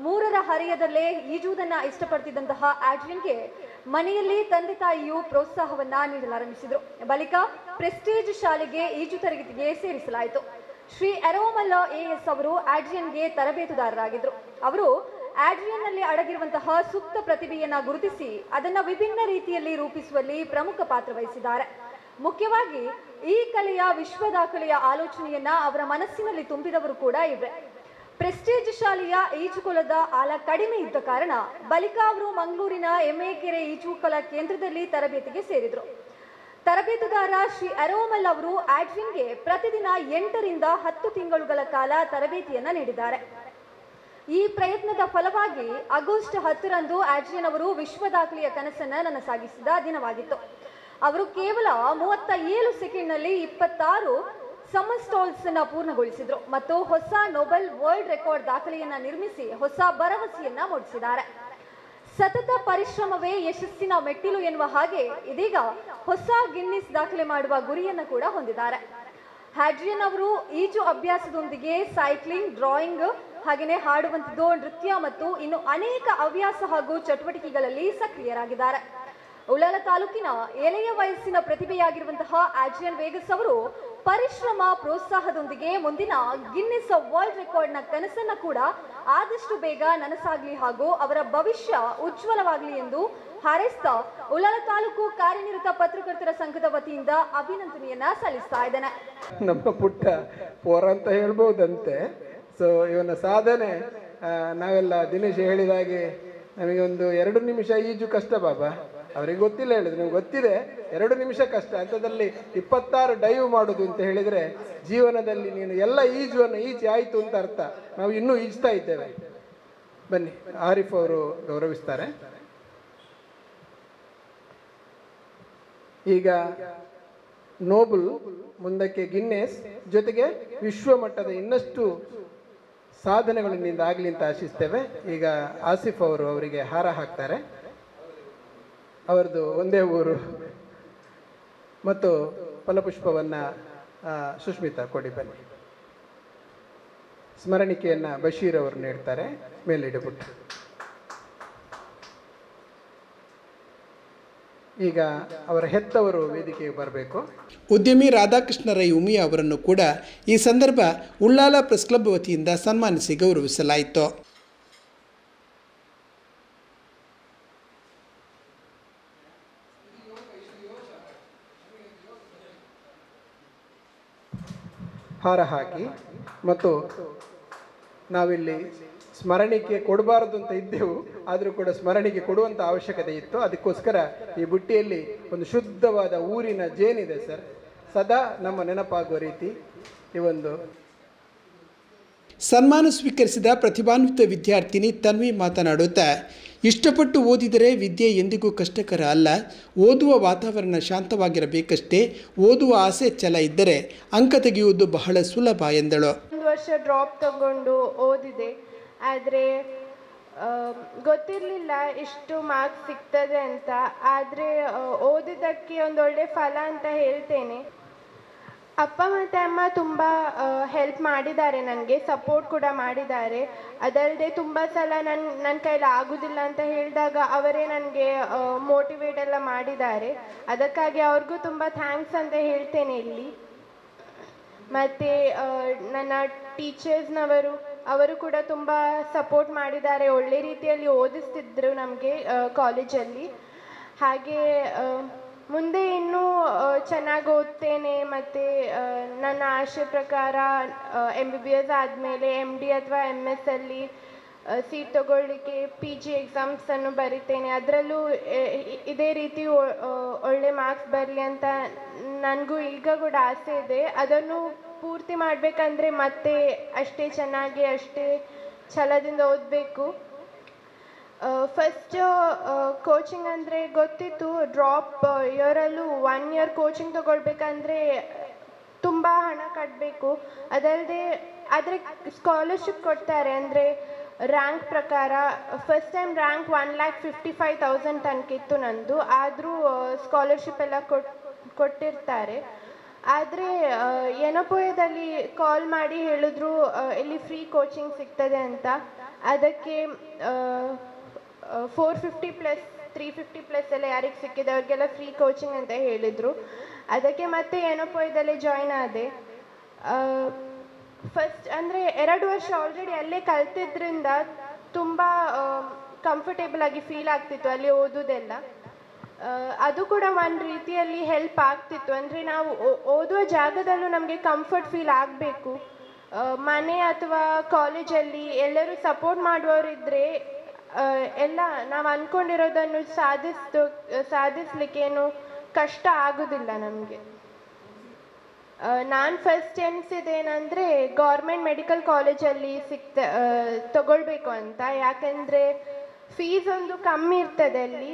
3ರ ಹರೆಯದಲ್ಲೇ ಈಜುವುದನ್ನ ಇಷ್ಟಪಡ್ತಿದ್ದಂತಹ ಆಡ್ರಿಯನ್ಗೆ ಮನೆಯಲ್ಲಿ ತಂದೆ ತಾಯಿಯು ಪ್ರೋತ್ಸಾಹವನ್ನ ನೀಡಲಾರಂಭಿಸಿದ್ರು. ಬಳಿಕ ಪ್ರೆಸ್ಟೀಜ್ ಶಾಲೆಗೆ ಈಜು ತರಗತಿಗೆ ಸೇರಿಸಲಾಯಿತು. ಶ್ರೀ ಅರೋಮಲ್ಲ AS ಅವರು ಆಡ್ರಿಯನ್ಗೆ ತರಬೇತುದಾರರಾಗಿದ್ರು. ಅವರು ಆಡ್ರಿಯನ್ನಲ್ಲಿ ಅಡಗಿರುವಂತಹ ಸೂಕ್ತ ಪ್ರತಿಭೆಯನ್ನ ಗುರುತಿಸಿ ಅದನ್ನ ವಿಭಿನ್ನ ರೀತಿಯಲ್ಲಿ ರೂಪಿಸುವಲ್ಲಿ ಪ್ರಮುಖ ಪಾತ್ರ ವಹಿಸಿದ್ದಾರೆ. ಮುಖ್ಯವಾಗಿ ಈ ಕಲೆಯ ವಿಶ್ವ ದಾಖಲೆಯ ಆಲೋಚನೆಯನ್ನ ಅವರ ಮನಸ್ಸಿನಲ್ಲಿ ತುಂಬಿದವರು ಕೂಡ ಇವೆ. ಪ್ರೆಸ್ಟೀಜ್ ಶಾಲೆಯ ಈಜುಕೊಳದ ಆಳ ಕಡಿಮೆ ಇದ್ದ ಕಾರಣ ಬಳಿಕ ಅವರು ಮಂಗಳೂರಿನ ಎಮ್ಮೆಕೆರೆ ಈಜುಕೊಳ ಕೇಂದ್ರದಲ್ಲಿ ತರಬೇತಿಗೆ ಸೇರಿದ್ರು. ತರಬೇತುದಾರ ಶ್ರೀ ಅರೋಮಲ್ ಅವರು ಆಡ್ರಿಯನ್ಗೆ ಪ್ರತಿದಿನ 8 ರಿಂದ 10 ತಿಂಗಳುಗಳ ಕಾಲ ತರಬೇತಿಯನ್ನ ನೀಡಿದ್ದಾರೆ. ಈ ಪ್ರಯತ್ನದ ಫಲವಾಗಿ ಆಗಸ್ಟ್ 10ರಂದು ಆಡ್ರಿಯನ್ ಅವರು ವಿಶ್ವ ದಾಖಲೆಯ ಕನಸನ್ನ ನನಸಾಗಿಸಿದ ದಿನವಾಗಿತ್ತು. ಅವರು ಕೇವಲ 37 ಸೆಕೆಂಡ್ನಲ್ಲಿ 26 ಸಮ್ಮರ್ ಸ್ಟಾಲ್ಸ್ ಅನ್ನ ಪೂರ್ಣಗೊಳಿಸಿದ್ರು ಮತ್ತು ಹೊಸ ನೊಬೆಲ್ ವರ್ಲ್ಡ್ ರೆಕಾರ್ಡ್ ದಾಖಲೆಯನ್ನ ನಿರ್ಮಿಸಿ ಹೊಸ ಭರವಸೆಯನ್ನ ಮೂಡಿಸಿದ್ದಾರೆ. ಸತತ ಪರಿಶ್ರಮವೇ ಯಶಸ್ಸಿನ ಮೆಟ್ಟಿಲು ಎನ್ನುವ ಹಾಗೆ ಇದೀಗ ಹೊಸ ಗಿನ್ನಿಸ್ ದಾಖಲೆ ಮಾಡುವ ಗುರಿಯನ್ನು ಕೂಡ ಹೊಂದಿದ್ದಾರೆ. ಆಡ್ರಿಯನ್ ಅವರು ಈಜು ಅಭ್ಯಾಸದೊಂದಿಗೆ ಸೈಕ್ಲಿಂಗ್, ಡ್ರಾಯಿಂಗ್, ಹಾಗೆಯೇ ಹಾಡುವಂಥದ್ದು, ನೃತ್ಯ ಮತ್ತು ಇನ್ನು ಅನೇಕ ಹವ್ಯಾಸ ಹಾಗೂ ಚಟುವಟಿಕೆಗಳಲ್ಲಿ ಸಕ್ರಿಯರಾಗಿದ್ದಾರೆ. ಉಳ್ಳಾಲ ತಾಲೂಕಿನ ಎಳೆಯ ವಯಸ್ಸಿನ ಪ್ರತಿಭೆಯಾಗಿರುವಂತಹ ಆಡ್ರಿಯನ್ ವೇಗಸ್ ಅವರು ಪರಿಶ್ರಮ ಪ್ರೋತ್ಸಾಹದೊಂದಿಗೆ ಮುಂದಿನ ಗಿನ್ನಿಸ್ ವರ್ಲ್ಡ್ ರೆಕಾರ್ಡ್ನ ಕನಸನ್ನ ಕೂಡ ಆದಷ್ಟು ಬೇಗ ನನಸಾಗ್ಲಿ ಹಾಗೂ ಅವರ ಭವಿಷ್ಯ ಉಜ್ವಲವಾಗಲಿ ಎಂದು ಹಾರೈಸ್ತಾ ಉಳ್ಳಾಲ ತಾಲೂಕು ಕಾರ್ಯನಿರತ ಪತ್ರಕರ್ತರ ಸಂಘದ ವತಿಯಿಂದ ಅಭಿನಂದನೆಯನ್ನ ಸಲ್ಲಿಸ್ತಾ ಇದ್ದೇನೆ. ನಮ್ಮ ಪುಟ್ಟ ಪೋರ ಅಂತ ಹೇಳ್ಬೋದಂತೆ. ಸೊ ಇವನ ಸಾಧನೆ ನಾವೆಲ್ಲ ದಿನೇಶ್ ಹೇಳಿದಾಗೆ ನಮಗೆ ಒಂದು 2 ನಿಮಿಷ ಈಜು ಕಷ್ಟ ಬಾಬಾ, ಅವರಿಗೆ ಗೊತ್ತಿಲ್ಲ ಹೇಳಿದ್ರು, ನಿಮ್ಗೆ ಗೊತ್ತಿದೆ 2 ನಿಮಿಷ ಕಷ್ಟ, ಅಂಥದ್ರಲ್ಲಿ 26 ಡೈವ್ ಮಾಡೋದು ಅಂತ ಹೇಳಿದರೆ ಜೀವನದಲ್ಲಿ ನೀನು ಎಲ್ಲ ಈಜಿ ಆಯಿತು ಅಂತ ಅರ್ಥ. ನಾವು ಇನ್ನೂ ಈಜ್ತಾ ಇದ್ದೇವೆ. ಬನ್ನಿ, ಆರಿಫ್ ಅವರು ಗೌರವಿಸ್ತಾರೆ. ಈಗ ನೋಬಲ್, ಮುಂದಕ್ಕೆ ಗಿನ್ನೆಸ್, ಜೊತೆಗೆ ವಿಶ್ವಮಟ್ಟದ ಇನ್ನಷ್ಟು ಸಾಧನೆಗಳಿಂದ ಆಗಲಿ ಅಂತ ಆಶಿಸ್ತೇವೆ. ಈಗ ಆಸಿಫ್ ಅವರು ಅವರಿಗೆ ಹಾರ ಹಾಕ್ತಾರೆ. ಅವರದು ಒಂದೇ ಊರು ಮತ್ತು ಫಲಪುಷ್ಪವನ್ನು ಸುಷ್ಮಿತಾ ಕೊಡಿ ಬನ್ನಿ. ಸ್ಮರಣಿಕೆಯನ್ನು ಬಶೀರ್ ಅವರು ನೀಡ್ತಾರೆ. ಮೇಲಿಡಬಿಟ್ಟು ಈಗ ಅವರ ಹೆತ್ತವರು ವೇದಿಕೆಗೆ ಬರಬೇಕು. ಉದ್ಯಮಿ ರಾಧಾಕೃಷ್ಣ ರೈ ಉಮಿಯಾ ಅವರನ್ನು ಕೂಡ ಈ ಸಂದರ್ಭ ಉಳ್ಳಾಲ ಪ್ರೆಸ್ ಕ್ಲಬ್ ವತಿಯಿಂದ ಸನ್ಮಾನಿಸಿ ಗೌರವಿಸಲಾಯಿತು. ಹಾರ ಹಾಕಿ ಮತ್ತು ನಾವಿಲ್ಲಿ ಸ್ಮರಣಿಕೆ ಕೊಡಬಾರದು ಅಂತ ಇದ್ದೆವು, ಆದರೂ ಕೂಡ ಸ್ಮರಣಿಕೆ ಕೊಡುವಂಥ ಅವಶ್ಯಕತೆ ಇತ್ತು. ಅದಕ್ಕೋಸ್ಕರ ಈ ಬುಟ್ಟಿಯಲ್ಲಿ ಒಂದು ಶುದ್ಧವಾದ ಊರಿನ ಜೇನಿದೆ ಸರ್, ಸದಾ ನಮ್ಮ ನೆನಪಾಗುವ ರೀತಿ ಈ ಒಂದು. ಸನ್ಮಾನ ಸ್ವೀಕರಿಸಿದ ಪ್ರತಿಭಾನ್ವಿತ ವಿದ್ಯಾರ್ಥಿನಿ ತನ್ವಿ ಮಾತನಾಡುತ್ತಾ, ಇಷ್ಟಪಟ್ಟು ಓದಿದರೆ ವಿದ್ಯೆ ಎಂದಿಗೂ ಕಷ್ಟಕರ ಅಲ್ಲ, ಓದುವ ವಾತಾವರಣ ಶಾಂತವಾಗಿರಬೇಕಷ್ಟೇ, ಓದುವ ಆಸೆ ಛಲ ಇದ್ದರೆ ಅಂಕ ತೆಗೆಯುವುದು ಬಹಳ ಸುಲಭ ಎಂದಳು. 1 ವರ್ಷ ಡ್ರಾಪ್ ತಗೊಂಡು ಓದಿದೆ, ಆದರೆ ಗೊತ್ತಿರಲಿಲ್ಲ ಇಷ್ಟು ಮಾರ್ಕ್ಸ್ ಸಿಗ್ತದೆ ಅಂತ. ಆದರೆ ಓದಿದ್ದಕ್ಕೆ ಒಂದೊಳ್ಳೆ ಫಲ ಅಂತ ಹೇಳ್ತೇನೆ. ಅಪ್ಪ ಮತ್ತು ಅಮ್ಮ ತುಂಬ ಹೆಲ್ಪ್ ಮಾಡಿದ್ದಾರೆ, ನನಗೆ ಸಪೋರ್ಟ್ ಕೂಡ ಮಾಡಿದ್ದಾರೆ. ಅದಲ್ಲದೆ ತುಂಬ ಸಲ ನನ್ನ ಕೈಲಿ ಆಗೋದಿಲ್ಲ ಅಂತ ಹೇಳಿದಾಗ ಅವರೇ ನನಗೆ ಮೋಟಿವೇಟ್ ಎಲ್ಲ ಮಾಡಿದ್ದಾರೆ. ಅದಕ್ಕಾಗಿ ಅವ್ರಿಗೂ ತುಂಬ ಥ್ಯಾಂಕ್ಸ್ ಅಂತ ಹೇಳ್ತೇನೆ ಇಲ್ಲಿ. ಮತ್ತು ನನ್ನ ಟೀಚರ್ಸ್ನವರು ಅವರು ಕೂಡ ತುಂಬ ಸಪೋರ್ಟ್ ಮಾಡಿದ್ದಾರೆ, ಒಳ್ಳೆ ರೀತಿಯಲ್ಲಿ ಓದಿಸ್ತಿದ್ರು ನಮಗೆ ಕಾಲೇಜಲ್ಲಿ. ಹಾಗೆ ಮುಂದೆ ಇನ್ನೂ ಚೆನ್ನಾಗಿ ಓದ್ತೇನೆ ಮತ್ತು ನನ್ನ ಆಶೆ ಪ್ರಕಾರ MBBS ಆದಮೇಲೆ MD ಅಥವಾ MS ಅಲ್ಲಿ ಸೀಟ್ ತಗೊಳ್ಳಿಕ್ಕೆ PG ಎಕ್ಸಾಮ್ಸನ್ನು ಬರಿತೇನೆ. ಅದರಲ್ಲೂ ಇದೇ ರೀತಿ ಒಳ್ಳೆ ಮಾರ್ಕ್ಸ್ ಬರಲಿ ಅಂತ ನನಗೂ ಈಗ ಕೂಡ ಆಸೆ ಇದೆ. ಅದನ್ನು ಪೂರ್ತಿ ಮಾಡಬೇಕಂದ್ರೆ ಮತ್ತೆ ಅಷ್ಟೇ ಚೆನ್ನಾಗಿ ಅಷ್ಟೇ ಛಲದಿಂದ ಓದಬೇಕು. ಫಸ್ಟ್ ಕೋಚಿಂಗ್ ಅಂದರೆ ಗೊತ್ತಿತ್ತು, ಡ್ರಾಪ್ ಇಯರಲ್ಲೂ 1 ಇಯರ್ ಕೋಚಿಂಗ್ ತಗೊಳ್ಬೇಕಂದ್ರೆ ತುಂಬ ಹಣ ಕಟ್ಟಬೇಕು. ಅದಲ್ಲದೆ ಆದರೆ ಸ್ಕಾಲರ್ಶಿಪ್ ಕೊಡ್ತಾರೆ, ಅಂದರೆ ರ್ಯಾಂಕ್ ಪ್ರಕಾರ. ಫಸ್ಟ್ ಟೈಮ್ ರ್ಯಾಂಕ್ 1,55,000 ತನಕ ಇತ್ತು ನಂದು, ಆದರೂ ಸ್ಕಾಲರ್ಶಿಪ್ ಎಲ್ಲ ಕೊಟ್ಟಿರ್ತಾರೆ. ಆದರೆ ಎನಪೋಯದಲ್ಲಿ ಕಾಲ್ ಮಾಡಿ ಹೇಳಿದ್ರು ಇಲ್ಲಿ ಫ್ರೀ ಕೋಚಿಂಗ್ ಸಿಗ್ತದೆ ಅಂತ. ಅದಕ್ಕೆ 450 ಪ್ಲಸ್ 350 ಪ್ಲಸ್ ಎಲ್ಲ ಯಾರಿಗೆ ಸಿಕ್ಕಿದೆ ಅವ್ರಿಗೆಲ್ಲ ಫ್ರೀ ಕೋಚಿಂಗ್ ಅಂತ ಹೇಳಿದರು. ಅದಕ್ಕೆ ಮತ್ತೆ ಎನಪೋಯದಲ್ಲೇ ಜಾಯ್ನ್ ಆದೆ. ಫಸ್ಟ್ ಅಂದರೆ 2 ವರ್ಷ ಆಲ್ರೆಡಿ ಅಲ್ಲೇ ಕಲ್ತಿದ್ರಿಂದ ತುಂಬ ಕಂಫರ್ಟೇಬಲ್ ಆಗಿ ಫೀಲ್ ಆಗ್ತಿತ್ತು ಅಲ್ಲಿ ಓದೋದೆಲ್ಲ. ಅದು ಕೂಡ ಒಂದು ರೀತಿಯಲ್ಲಿ ಹೆಲ್ಪ್ ಆಗ್ತಿತ್ತು. ಅಂದರೆ ನಾವು ಓದುವ ಜಾಗದಲ್ಲೂ ನಮಗೆ ಕಂಫರ್ಟ್ ಫೀಲ್ ಆಗಬೇಕು. ಮನೆ ಅಥವಾ ಕಾಲೇಜಲ್ಲಿ ಎಲ್ಲರೂ ಸಪೋರ್ಟ್ ಮಾಡುವವರಿದ್ದರೆ ಎಲ್ಲ ನಾವು ಅಂದ್ಕೊಂಡಿರೋದನ್ನು ಸಾಧಿಸ್ಲಿಕ್ಕೇನು ಕಷ್ಟ ಆಗೋದಿಲ್ಲ ನಮಗೆ. ನಾನು ಫಸ್ಟ್ ಎನಿಸಿದ್ದೇನೆಂದರೆ ಗೌರ್ಮೆಂಟ್ ಮೆಡಿಕಲ್ ಕಾಲೇಜಲ್ಲಿ ತಗೊಳ್ಬೇಕು ಅಂತ. ಯಾಕೆಂದರೆ ಫೀಸ್ ಒಂದು ಕಮ್ಮಿ ಇರ್ತದೆ ಅಲ್ಲಿ.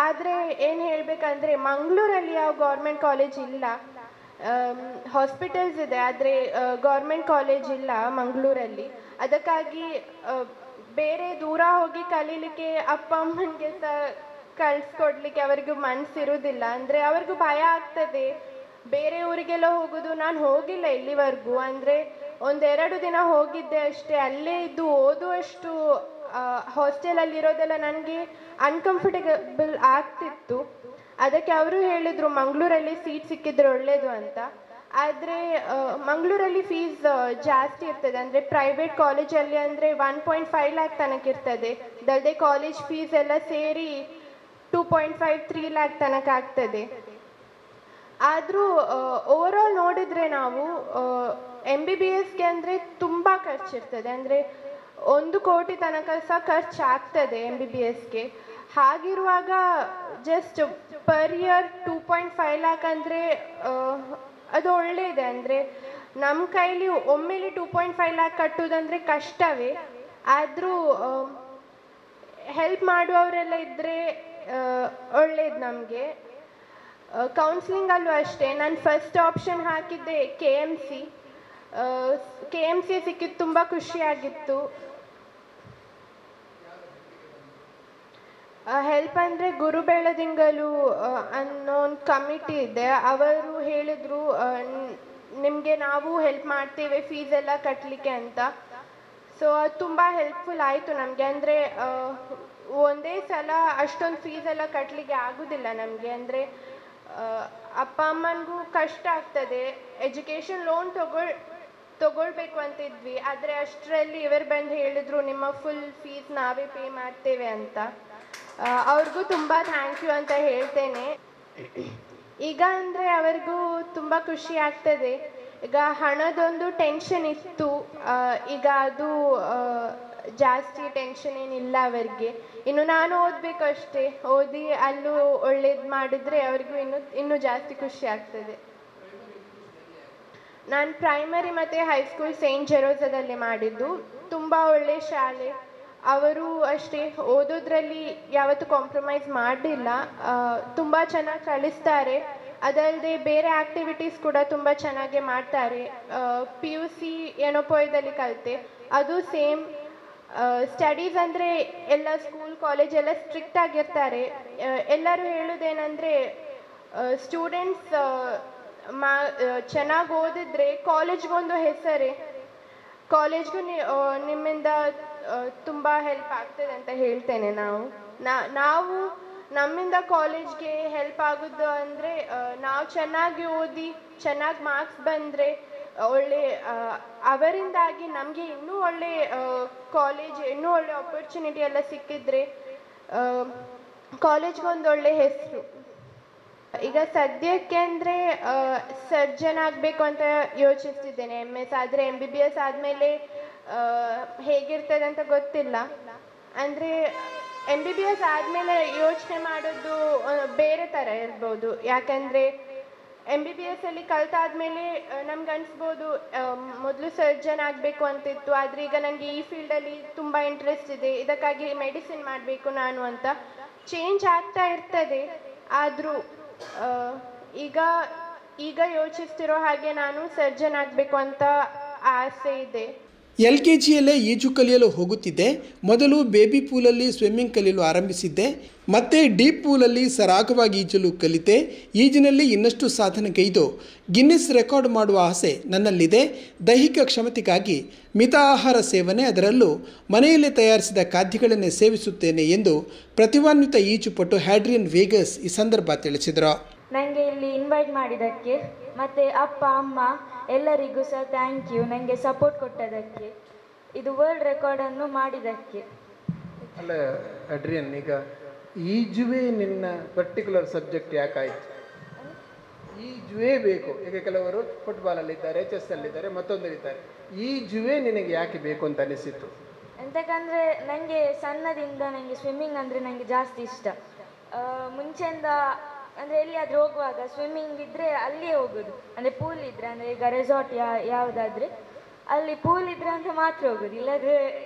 ಆದರೆ ಏನು ಹೇಳಬೇಕಂದ್ರೆ ಮಂಗಳೂರಲ್ಲಿ ಯಾವ ಗೌರ್ಮೆಂಟ್ ಕಾಲೇಜ್ ಇಲ್ಲ. ಹಾಸ್ಪಿಟಲ್ಸ್ ಇದೆ, ಆದರೆ ಗೌರ್ಮೆಂಟ್ ಕಾಲೇಜ್ ಇಲ್ಲ ಮಂಗಳೂರಲ್ಲಿ. ಅದಕ್ಕಾಗಿ ಬೇರೆ ದೂರ ಹೋಗಿ ಕಲೀಲಿಕ್ಕೆ ಅಪ್ಪ ಅಮ್ಮನಿಗೆ ಸಹ ಕಳಿಸ್ಕೊಡ್ಲಿಕ್ಕೆ ಅವರಿಗೂ ಮನಸ್ಸಿರೋದಿಲ್ಲ. ಅಂದರೆ ಅವ್ರಿಗೂ ಭಯ ಆಗ್ತದೆ ಬೇರೆ ಊರಿಗೆಲ್ಲ ಹೋಗೋದು. ನಾನು ಹೋಗಿಲ್ಲ ಇಲ್ಲಿವರೆಗೂ, ಅಂದರೆ 1-2 ದಿನ ಹೋಗಿದ್ದೆ ಅಷ್ಟೇ. ಅಲ್ಲೇ ಇದ್ದು ಓದುವಷ್ಟು ಹಾಸ್ಟೆಲಲ್ಲಿರೋದೆಲ್ಲ ನನಗೆ ಅನ್ಕಂಫರ್ಟೇಬಲ್ ಆಗ್ತಿತ್ತು. ಅದಕ್ಕೆ ಅವರು ಹೇಳಿದರು ಮಂಗಳೂರಲ್ಲಿ ಸೀಟ್ ಸಿಕ್ಕಿದ್ರೆ ಒಳ್ಳೆಯದು ಅಂತ. ಆದರೆ ಮಂಗಳೂರಲ್ಲಿ ಫೀಸ್ ಜಾಸ್ತಿ ಇರ್ತದೆ. ಅಂದರೆ ಪ್ರೈವೇಟ್ ಕಾಲೇಜಲ್ಲಿ ಅಂದರೆ 1.5 ಲ್ಯಾಕ್ ತನಕ ಇರ್ತದೆ. ಅದಲ್ಲದೆ ಕಾಲೇಜ್ ಫೀಸ್ ಎಲ್ಲ ಸೇರಿ 2.5-3 ಲ್ಯಾಕ್ ತನಕ ಆಗ್ತದೆ. ಆದರೂ ಓವರಾಲ್ ನೋಡಿದರೆ ನಾವು MBBSಗೆ ಅಂದರೆ ತುಂಬ ಖರ್ಚಿರ್ತದೆ. ಅಂದರೆ 1 ಕೋಟಿ ತನಕ ಸಹ ಖರ್ಚಾಗ್ತದೆ MBBSಗೆ. ಹಾಗಿರುವಾಗ ಜಸ್ಟ್ ಪರ್ ಇಯರ್ 2.5 ಲ್ಯಾಕ್ ಅಂದರೆ ಅದು ಒಳ್ಳೆಯದೆ. ಅಂದರೆ ನಮ್ಮ ಕೈಲಿ ಒಮ್ಮೆಲೆ 2.5 ಲ್ಯಾಕ್ ಕಟ್ಟೋದಂದರೆ ಕಷ್ಟವೇ. ಆದರೂ ಹೆಲ್ಪ್ ಮಾಡುವವರೆಲ್ಲ ಇದ್ದರೆ ಒಳ್ಳೇದು ನಮಗೆ. ಕೌನ್ಸಿಲಿಂಗಲ್ಲೂ ಅಷ್ಟೇ, ನಾನು ಫಸ್ಟ್ ಆಪ್ಷನ್ ಹಾಕಿದ್ದೆ KMC. KMC ಸಿಕ್ಕಿದ್ದು ತುಂಬ ಖುಷಿಯಾಗಿತ್ತು. ಹೆಲ್ಪ್ ಅಂದರೆ ಗುರು ಬೆಳದಿಂಗಲು ಅನ್ನೋ ಒಂದು ಕಮಿಟಿ ಇದೆ. ಅವರು ಹೇಳಿದರು ನಿಮಗೆ ನಾವು ಹೆಲ್ಪ್ ಮಾಡ್ತೇವೆ ಫೀಸ್ ಎಲ್ಲ ಕಟ್ಟಲಿಕ್ಕೆ ಅಂತ. ಸೊ ಅದು ತುಂಬ ಹೆಲ್ಪ್ಫುಲ್ ಆಯಿತು ನಮಗೆ. ಅಂದರೆ ಒಂದೇ ಸಲ ಅಷ್ಟೊಂದು ಫೀಸ್ ಎಲ್ಲ ಕಟ್ಟಲಿಕ್ಕೆ ಆಗೋದಿಲ್ಲ ನಮಗೆ. ಅಂದರೆ ಅಪ್ಪ ಅಮ್ಮನಿಗೂ ಕಷ್ಟ ಆಗ್ತದೆ. ಎಜುಕೇಷನ್ ಲೋನ್ ತಗೊಳ್ಬೇಕು ಅಂತಿದ್ವಿ, ಆದರೆ ಅಷ್ಟರಲ್ಲಿ ಇವರು ಬಂದು ಹೇಳಿದರು ನಿಮ್ಮ ಫುಲ್ ಫೀಸ್ ನಾವೇ ಪೇ ಮಾಡ್ತೇವೆ ಅಂತ. ಅವ್ರಿಗೂ ತುಂಬ ಥ್ಯಾಂಕ್ ಯು ಅಂತ ಹೇಳ್ತೇನೆ. ಈಗ ಅಂದರೆ ಅವ್ರಿಗೂ ತುಂಬ ಖುಷಿ ಆಗ್ತದೆ. ಈಗ ಹಣದೊಂದು ಟೆನ್ಷನ್ ಇತ್ತು, ಈಗ ಅದು ಜಾಸ್ತಿ ಟೆನ್ಷನ್ ಏನಿಲ್ಲ ಅವರಿಗೆ. ಇನ್ನು ನಾನು ಓದಬೇಕು ಅಷ್ಟೇ, ಓದಿ ಅಲ್ಲೂ ಒಳ್ಳೇದು ಮಾಡಿದರೆ ಅವ್ರಿಗೂ ಇನ್ನೂ ಜಾಸ್ತಿ ಖುಷಿ ಆಗ್ತದೆ. ನಾನು ಪ್ರೈಮರಿ ಮತ್ತು ಹೈಸ್ಕೂಲ್ ಸೇಂಟ್ ಜೆರೋಸದಲ್ಲಿ ಮಾಡಿದ್ದು. ತುಂಬ ಒಳ್ಳೆಯ ಶಾಲೆ. ಅವರು ಅಷ್ಟೇ ಓದೋದ್ರಲ್ಲಿ ಯಾವತ್ತೂ ಕಾಂಪ್ರಮೈಸ್ ಮಾಡಲಿಲ್ಲ. ತುಂಬ ಚೆನ್ನಾಗಿ ಕಲಿಸ್ತಾರೆ. ಅದಲ್ಲದೆ ಬೇರೆ ಆ್ಯಕ್ಟಿವಿಟೀಸ್ ಕೂಡ ತುಂಬ ಚೆನ್ನಾಗಿ ಮಾಡ್ತಾರೆ. PUC ಎನೋಪೋಯದಲ್ಲಿ ಕಲಿತೆ, ಅದು ಸೇಮ್. ಸ್ಟಡೀಸ್ ಅಂದರೆ ಎಲ್ಲ ಸ್ಕೂಲ್ ಕಾಲೇಜ್ ಎಲ್ಲ ಸ್ಟ್ರಿಕ್ಟ್ ಆಗಿರ್ತಾರೆ. ಎಲ್ಲರೂ ಹೇಳೋದೇನೆಂದರೆ ಸ್ಟೂಡೆಂಟ್ಸ್ ಚೆನ್ನಾಗಿ ಓದಿದ್ರೆ ಕಾಲೇಜ್ಗೊಂದು ಹೆಸರೇ, ಕಾಲೇಜ್ಗೂ ನಿಮ್ಮಿಂದ ತುಂಬ ಹೆಲ್ಪ್ ಆಗ್ತದೆ ಅಂತ ಹೇಳ್ತೇನೆ. ನಾವು ನಮ್ಮಿಂದ ಕಾಲೇಜ್ಗೆ ಹೆಲ್ಪ್ ಆಗೋದು ಅಂದರೆ ನಾವು ಚೆನ್ನಾಗಿ ಓದಿ ಚೆನ್ನಾಗಿ ಮಾರ್ಕ್ಸ್ ಬಂದರೆ ಒಳ್ಳೆ, ಅವರಿಂದಾಗಿ ನಮಗೆ ಇನ್ನೂ ಒಳ್ಳೆ ಕಾಲೇಜ್, ಇನ್ನೂ ಒಳ್ಳೆ ಆಪರ್ಚುನಿಟಿ ಎಲ್ಲ ಸಿಕ್ಕಿದ್ರೆ ಕಾಲೇಜ್ಗೊಂದು ಒಳ್ಳೆ ಹೆಸರು. ಈಗ ಸದ್ಯಕ್ಕೆ ಅಂದರೆ ಸರ್ಜನ್ ಆಗಬೇಕು ಅಂತ ಯೋಚಿಸ್ತಿದ್ದೇನೆ. MS ಆದರೆ MBBS ಆದಮೇಲೆ ಹೇಗಿರ್ತದೆ ಅಂತ ಗೊತ್ತಿಲ್ಲ. ಅಂದರೆ MBBS ಆದಮೇಲೆ ಯೋಚನೆ ಮಾಡೋದು ಬೇರೆ ಥರ ಇರ್ಬೋದು. ಯಾಕಂದರೆ MBBS ಅಲ್ಲಿ ಕಲ್ತಾದ್ಮೇಲೆ ನಮ್ಗೆ ಅನಿಸ್ಬೋದು ಮೊದಲು ಸರ್ಜನ್ ಆಗಬೇಕು ಅಂತಿತ್ತು, ಆದರೆ ಈಗ ನನಗೆ ಈ ಫೀಲ್ಡಲ್ಲಿ ತುಂಬ ಇಂಟ್ರೆಸ್ಟ್ ಇದೆ, ಇದಕ್ಕಾಗಿ ಮೆಡಿಸಿನ್ ಮಾಡಬೇಕು ನಾನು ಅಂತ ಚೇಂಜ್ ಆಗ್ತಾ ಇರ್ತದೆ. ಆದರೂ ಈಗ ಯೋಚಿಸ್ತಿರೋ ಹಾಗೆ ನಾನು ಸರ್ಜನ್ ಆಗಬೇಕು ಅಂತ ಆಸೆ ಇದೆ. LKGಯಲ್ಲೇ ಈಜು ಕಲಿಯಲು ಹೋಗುತ್ತಿದ್ದೆ. ಮೊದಲು ಬೇಬಿ ಪೂಲಲ್ಲಿ ಸ್ವಿಮ್ಮಿಂಗ್ ಕಲಿಯಲು ಆರಂಭಿಸಿದ್ದೆ. ಮತ್ತೆ ಡೀಪ್ ಪೂಲಲ್ಲಿ ಸರಾಗವಾಗಿ ಈಜಲು ಕಲಿತೆ. ಈಜಿನಲ್ಲಿ ಇನ್ನಷ್ಟು ಸಾಧನೆಗೈದು ಗಿನ್ನೆಸ್ ರೆಕಾರ್ಡ್ ಮಾಡುವ ಆಸೆ ನನ್ನಲ್ಲಿದೆ. ದೈಹಿಕ ಕ್ಷಮತೆಗಾಗಿ ಮಿತ ಆಹಾರ ಸೇವನೆ, ಅದರಲ್ಲೂ ಮನೆಯಲ್ಲೇ ತಯಾರಿಸಿದ ಖಾದ್ಯಗಳನ್ನೇ ಸೇವಿಸುತ್ತೇನೆ ಎಂದು ಪ್ರತಿಭಾನ್ವಿತ ಈಜುಪಟು ಹ್ಯಾಡ್ರಿಯನ್ ವೇಗಸ್ ಈ ಸಂದರ್ಭ ತಿಳಿಸಿದರು. ನನಗೆ ಇಲ್ಲಿ ಇನ್ವೈಟ್ ಮಾಡಿದ್ದಕ್ಕೆ ಮತ್ತು ಅಪ್ಪ ಅಮ್ಮ ಎಲ್ಲರಿಗೂ ಸಹ ಥ್ಯಾಂಕ್ ಯು, ನನಗೆ ಸಪೋರ್ಟ್ ಕೊಟ್ಟದಕ್ಕೆ, ಇದು ವರ್ಲ್ಡ್ ರೆಕಾರ್ಡನ್ನು ಮಾಡಿದ್ದಕ್ಕೆ. ಅಲ್ಲ ಅಡ್ರಿಯನ್, ಈಗ ಈಜುವೇ ನಿನ್ನ ಪರ್ಟಿಕ್ಯುಲರ್ ಸಬ್ಜೆಕ್ಟ್ ಯಾಕಾಯಿತು? ಈಜುವೇ ಬೇಕು. ಈಗ ಕೆಲವರು ಫುಟ್ಬಾಲಲ್ಲಿದ್ದಾರೆ, ಚೆಸ್ಸಲ್ಲಿದ್ದಾರೆ, ಮತ್ತೊಂದರಿದ್ದಾರೆ. ಈಜುವೇ ನಿನಗೆ ಯಾಕೆ ಬೇಕು ಅಂತ ಅನಿಸಿತು? ಎಂತಕ್ಕಂದರೆ ನನಗೆ ಸಣ್ಣದಿಂದ ನನಗೆ ಸ್ವಿಮ್ಮಿಂಗ್ ಅಂದರೆ ನನಗೆ ಜಾಸ್ತಿ ಇಷ್ಟ. ಮುಂಚೆಯಿಂದ ಅಂದರೆ ಎಲ್ಲಿಯಾದರೂ ಹೋಗುವಾಗ ಸ್ವಿಮ್ಮಿಂಗ್ ಇದ್ದರೆ ಅಲ್ಲಿಯೇ ಹೋಗೋದು. ಅಂದರೆ ಪೂಲ್ ಇದ್ದರೆ, ಅಂದರೆ ಈಗ ರೆಸಾರ್ಟ್ ಯಾವುದಾದ್ರೆ ಅಲ್ಲಿ ಪೂಲ್ ಇದ್ದರೆ ಅಂತ ಮಾತ್ರ ಹೋಗೋದು, ಇಲ್ಲಾದರೆ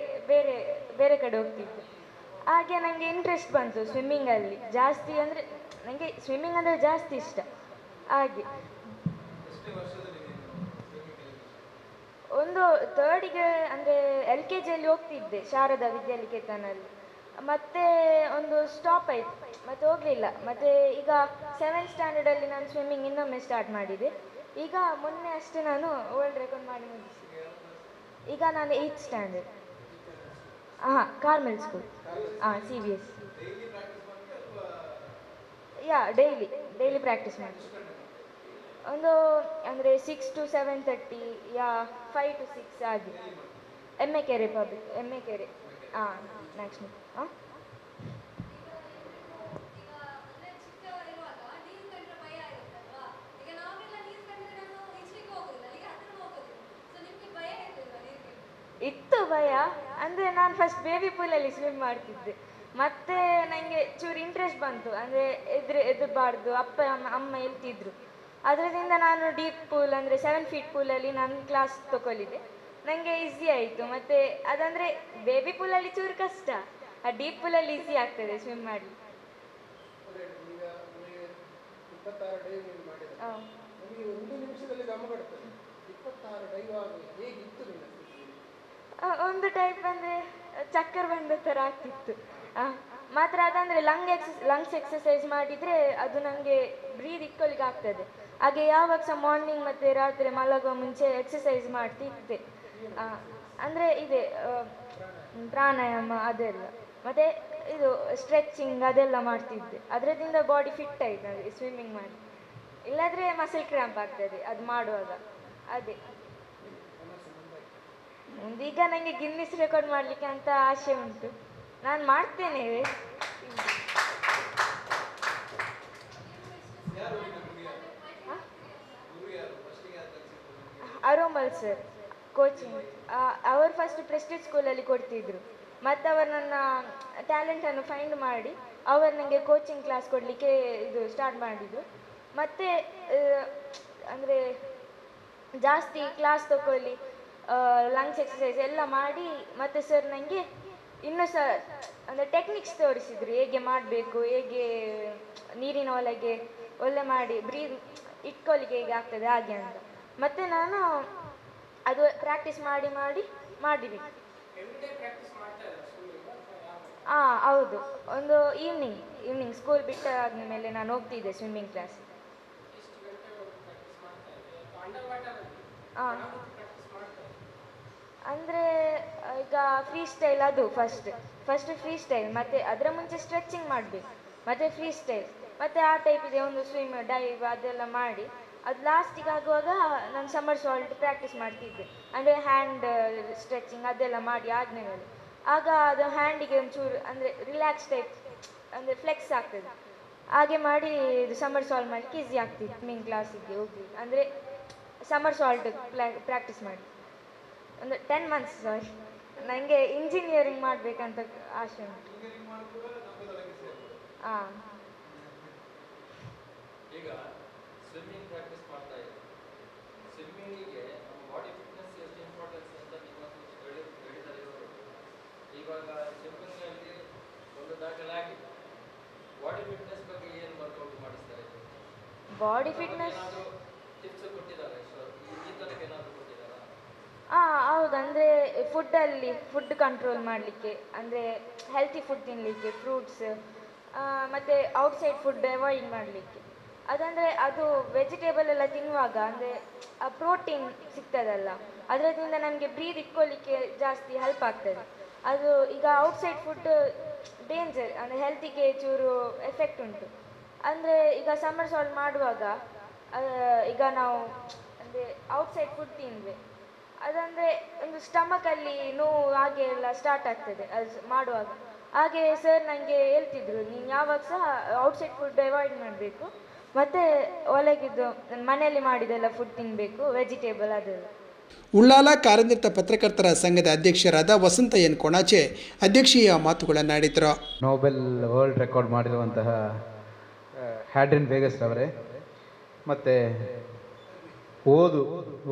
ಬೇರೆ ಬೇರೆ ಕಡೆ ಹೋಗ್ತಿದ್ದೆ. ಹಾಗೆ ನನಗೆ ಇಂಟ್ರೆಸ್ಟ್ ಬಂತು ಸ್ವಿಮ್ಮಿಂಗಲ್ಲಿ ಜಾಸ್ತಿ. ಅಂದರೆ ನನಗೆ ಸ್ವಿಮ್ಮಿಂಗ್ ಅಂದರೆ ಜಾಸ್ತಿ ಇಷ್ಟ. ಹಾಗೆ ಒಂದು ಥರ್ಡಿಗೆ ಅಂದರೆ LKGಯಲ್ಲಿ ಹೋಗ್ತಿದ್ದೆ ಶಾರದಾ ವಿದ್ಯಾನಿಕೇತನಲ್ಲಿ. ಮತ್ತೆ ಒಂದು ಸ್ಟಾಪ್ ಆಯಿತು, ಮತ್ತೆ ಹೋಗಲಿಲ್ಲ. ಮತ್ತು ಈಗ 7th ಸ್ಟ್ಯಾಂಡರ್ಡಲ್ಲಿ ನಾನು ಸ್ವಿಮ್ಮಿಂಗ್ ಇನ್ನೊಮ್ಮೆ ಸ್ಟಾರ್ಟ್ ಮಾಡಿದೆ. ಈಗ ಮೊನ್ನೆ ಅಷ್ಟೇ ನಾನು ವರ್ಲ್ಡ್ ರೆಕಾರ್ಡ್ ಮಾಡಿ ಮುಗಿಸಿದೆ. ಈಗ ನಾನು 8th ಸ್ಟ್ಯಾಂಡರ್ಡ್. ಹಾಂ ಕಾರ್ಮೆಲ್ ಸ್ಕೂಲ್. ಹಾಂ CBS. ಯಾ ಡೈಲಿ ಪ್ರಾಕ್ಟೀಸ್ ಮಾಡ್ತೀವಿ. ಒಂದು ಅಂದರೆ 6 to 7:30 ಯಾ 5 to 6 ಆಗಿ. ಎಮ್ಮೆಕೆರೆ ಪಬ್ಲಿಕ್, ಎಮ್ಮೆಕೆರೆ. ಹಾಂ ನ್ಯಾಷನಲ್. ಹಾಂ ಇತ್ತು ಭಯ. ಅಂದರೆ ನಾನು ಫಸ್ಟ್ ಬೇಬಿ ಪೂಲಲ್ಲಿ ಸ್ವಿಮ್ ಮಾಡ್ತಿದ್ದೆ. ಮತ್ತೆ ನನಗೆ ಚೂರು ಇಂಟ್ರೆಸ್ಟ್ ಬಂತು, ಅಂದರೆ ಎದುರಬಾರ್ದು, ಅಮ್ಮ ಹೇಳ್ತಿದ್ರು. ಅದರಿಂದ ನಾನು ಡೀಪ್ ಪೂಲ್ ಅಂದರೆ 7 feet ಪೂಲಲ್ಲಿ ನಾನು ಕ್ಲಾಸ್ ತಗೊಳ್ಳಿದ್ದೆ. ನನಗೆ ಈಸಿ ಆಯಿತು. ಮತ್ತು ಅದಂದರೆ ಬೇಬಿ ಪೂಲಲ್ಲಿ ಚೂರು ಕಷ್ಟ, ಆ ಡೀಪ್ ಪೂಲಲ್ಲಿ ಈಸಿ ಆಗ್ತದೆ ಸ್ವಿಮ್ ಮಾಡಿ. ಒಂದು ಟೈಪ್ ಅಂದರೆ ಚಕ್ಕರ್ ಬಂದ ಥರ ಆಗ್ತಿತ್ತು. ಮಾತ್ರ ಅದಂದರೆ ಲಂಗ್ಸ್ ಎಕ್ಸಸೈಸ್ ಮಾಡಿದರೆ ಅದು ನನಗೆ ಬ್ರೀದ್ ಇಟ್ಕೊಳ್ಳಿಕ್ಕೆ ಆಗ್ತದೆ. ಹಾಗೆ ಯಾವಾಗ ಸಹ ಮಾರ್ನಿಂಗ್ ಮತ್ತು ರಾತ್ರಿ ಮಲಗುವ ಮುಂಚೆ ಎಕ್ಸಸೈಸ್ ಮಾಡ್ತಿದ್ದೆ. ಅಂದರೆ ಇದೆ ಪ್ರಾಣಾಯಾಮ ಅದೆಲ್ಲ, ಮತ್ತು ಇದು ಸ್ಟ್ರೆಚಿಂಗ್ ಅದೆಲ್ಲ ಮಾಡ್ತಿದ್ದೆ. ಅದರಿಂದ ಬಾಡಿ ಫಿಟ್ ಆಯ್ತು ನನಗೆ ಸ್ವಿಮ್ಮಿಂಗ್ ಮಾಡಿ. ಇಲ್ಲಾದರೆ ಮಸಲ್ ಕ್ರ್ಯಾಂಪ್ ಆಗ್ತದೆ ಅದು ಮಾಡುವಾಗ. ಅದೇ ಮುಂದೀಗ ನನಗೆ ಗಿನ್ನಿಸ್ ರೆಕಾರ್ಡ್ ಮಾಡಲಿಕ್ಕೆ ಅಂತ ಆಸೆ ಉಂಟು, ನಾನು ಮಾಡ್ತೇನೆ. ಅರೋಮಲ್ ಸರ್ ಕೋಚಿಂಗ್. ಅವರು ಫಸ್ಟ್ ಪ್ರೆಸ್ಟೀಜ್ ಸ್ಕೂಲಲ್ಲಿ ಕೊಡ್ತಿದ್ರು. ಮತ್ತು ಅವರು ನನ್ನ ಟ್ಯಾಲೆಂಟನ್ನು ಫೈಂಡ್ ಮಾಡಿ ಅವರು ನನಗೆ ಕೋಚಿಂಗ್ ಕ್ಲಾಸ್ ಕೊಡಲಿಕ್ಕೆ ಇದು ಸ್ಟಾರ್ಟ್ ಮಾಡಿದರು. ಮತ್ತು ಅಂದರೆ ಜಾಸ್ತಿ ಕ್ಲಾಸ್ ತಗೊಳ್ಳಿ, ಲಂಗ್ಸ್ ಎಕ್ಸಸೈಸ್ ಎಲ್ಲ ಮಾಡಿ ಮತ್ತು ಸರ್ ನನಗೆ ಇನ್ನೂ ಸಹ ಅಂದರೆ ಟೆಕ್ನಿಕ್ಸ್ ತೋರಿಸಿದ್ರು, ಹೇಗೆ ಮಾಡಬೇಕು, ಹೇಗೆ ನೀರಿನ ಒಳಗೆ ಒಳ್ಳೆ ಮಾಡಿ ಬ್ರೀದ್ ಇಟ್ಕೊಳ್ಳಿಕ್ಕೆ ಹೇಗೆ ಆಗ್ತದೆ ಹಾಗೆ ಅಂತ. ಮತ್ತು ನಾನು ಅದು ಪ್ರಾಕ್ಟೀಸ್ ಮಾಡಿಬಿಟ್ಟು ಹಾಂ ಹೌದು, ಒಂದು ಈವ್ನಿಂಗ್ ಸ್ಕೂಲ್ ಬಿಟ್ಟ ಆದಮೇಲೆ ನಾನು ಹೋಗ್ತಿದ್ದೆ ಸ್ವಿಮ್ಮಿಂಗ್ ಕ್ಲಾಸ್. ಹಾಂ ಅಂದರೆ ಈಗ ಫ್ರೀ ಸ್ಟೈಲ್ ಅದು ಫಸ್ಟ್ ಫ್ರೀ ಸ್ಟೈಲ್, ಮತ್ತು ಅದರ ಮುಂಚೆ ಸ್ಟ್ರೆಚಿಂಗ್ ಮಾಡಬೇಕು, ಮತ್ತು ಫ್ರೀ ಸ್ಟೈಲ್, ಮತ್ತು ಆ ಟೈಪ್ ಇದೆ ಒಂದು ಸ್ವಿಮ್ ಡೈವ್ ಅದೆಲ್ಲ ಮಾಡಿ ಅದು ಲಾಸ್ಟಿಗೆ ಆಗುವಾಗ ನಾನು ಸಮ್ಮರ್ ಸಾಲ್ಟ್ ಪ್ರಾಕ್ಟೀಸ್ ಮಾಡ್ತಿದ್ದೆ. ಅಂದರೆ ಹ್ಯಾಂಡ್ ಸ್ಟ್ರೆಚಿಂಗ್ ಅದೆಲ್ಲ ಮಾಡಿ ಆದಮೇಲೆ ಆಗ ಅದು ಹ್ಯಾಂಡಿಗೆ ಒಂಚೂರು ಅಂದರೆ ರಿಲ್ಯಾಕ್ಸ್ ಟೈಪ್ ಅಂದರೆ ಫ್ಲೆಕ್ಸ್ ಆಗ್ತದೆ. ಹಾಗೆ ಮಾಡಿ ಇದು ಸಮ್ಮರ್ ಸಾಲ್ಟ್ ಮಾಡಲಿಕ್ಕೆ ಈಸಿ ಆಗ್ತಿತ್ತು ಸ್ವಿಮ್ಮಿಂಗ್ ಕ್ಲಾಸಿಗೆ ಹೋಗಿ. ಅಂದರೆ ಸಮ್ಮರ್ ಸಾಲ್ಟ್ ಪ್ರಾಕ್ಟೀಸ್ ಮಾಡಿ ಒಂದು 10 months. ಸಾರಿ, ನನಗೆ ಇಂಜಿನಿಯರಿಂಗ್ ಮಾಡಬೇಕಂತ ಆಸೆ ಉಂಟು. ಹಾಂ ಈಗ ಸ್ವಿಮ್ಮಿಂಗ್ ಪ್ರಾಕ್ಟೀಸ್ ಮಾಡ್ತಾ ಇದ್ದೀವಿ. ಸ್ವಿಮ್ಮಿಂಗಿಗೆ ನಮ್ಮ ಬಾಡಿ ಫಿಟ್ನೆಸ್ ಎಷ್ಟು ಇಂಪಾರ್ಟೆನ್ಸ್ ಅಂತ ಹೇಳಿದ್ದಾರೆ ಇವರು. ಇವಾಗ ಸ್ವಿಮ್ಮಿಂಗಲ್ಲಿ ಒಂದು ದಾಖಲಾಗಿದೆ. ಬಾಡಿ ಫಿಟ್ನೆಸ್ ಬಗ್ಗೆ ಏನು ವರ್ಕೌಟ್ ಮಾಡಿಸ್ತಾರೆ? ಬಾಡಿ ಫಿಟ್ನೆಸ್ ಟಿಪ್ಸ್ ಕೊಟ್ಟಿದ್ದಾರೆ, ಸೊ ಈ ಥರಕ್ಕೆ ಏನಾದರೂ ಕೊಟ್ಟಿದ್ದಾರಾ? ಹೌದು. ಅಂದರೆ ಫುಡ್ ಕಂಟ್ರೋಲ್ ಮಾಡಲಿಕ್ಕೆ, ಅಂದರೆ ಹೆಲ್ತಿ ಫುಡ್ ತಿನ್ನಲಿಕ್ಕೆ, ಫ್ರೂಟ್ಸ್, ಮತ್ತು ಔಟ್ಸೈಡ್ ಫುಡ್ ಅವಾಯ್ಡ್ ಮಾಡಲಿಕ್ಕೆ. ಅದಂದರೆ ಅದು ವೆಜಿಟೇಬಲ್ ಎಲ್ಲ ತಿನ್ನುವಾಗ ಅಂದರೆ ಪ್ರೋಟೀನ್ ಸಿಗ್ತದಲ್ಲ, ಅದರಿಂದ ನಮಗೆ ಬ್ರೀದ್ ಇಟ್ಕೊಳ್ಳಿಕ್ಕೆ ಜಾಸ್ತಿ ಹೆಲ್ಪ್ ಆಗ್ತದೆ. ಅದು ಈಗ ಔಟ್ಸೈಡ್ ಫುಡ್ ಡೇಂಜರ್, ಅಂದರೆ ಹೆಲ್ತಿಗೆ ಚೂರು ಎಫೆಕ್ಟ್ ಉಂಟು. ಅಂದರೆ ಈಗ ಸಮ್ಮರ್ ಸಾಲ್ಟ್ ಮಾಡುವಾಗ ಈಗ ನಾವು ಅಂದರೆ ಔಟ್ಸೈಡ್ ಫುಡ್ ತಿಂದರೆ ಅದಂದರೆ ಒಂದು ಸ್ಟಮಕಲ್ಲಿ ನೋವು ಹಾಗೆ ಎಲ್ಲ ಸ್ಟಾರ್ಟ್ ಆಗ್ತದೆ ಅದು ಮಾಡುವಾಗ. ಹಾಗೆ ಸರ್ ನನಗೆ ಹೇಳ್ತಿದ್ರು, ನೀನು ಯಾವಾಗ ಸಹ ಔಟ್ಸೈಡ್ ಫುಡ್ ಅವಾಯ್ಡ್ ಮಾಡಬೇಕು, ಮತ್ತು ಒಳಗಿದ್ದು ಮನೆಯಲ್ಲಿ ಮಾಡಿದೆಲ್ಲ ಫುಡ್ ತಿನ್ನಬೇಕು, ವೆಜಿಟೇಬಲ್ ಅದೆಲ್ಲ. ಉಳ್ಳಾಲ ಕಾರ್ಯನಿರತ ಪತ್ರಕರ್ತರ ಸಂಘದ ಅಧ್ಯಕ್ಷರಾದ ವಸಂತ ಎನ್ ಕೊಣಾಚೆ ಅಧ್ಯಕ್ಷೀಯ ಮಾತುಗಳನ್ನಾಡಿದರು. ನೋಬೆಲ್ ವರ್ಲ್ಡ್ ರೆಕಾರ್ಡ್ ಮಾಡಿರುವಂತಹ ಹ್ಯಾಡ್ರಿನ್ ವೇಗಸ್ ಅವರೇ, ಮತ್ತು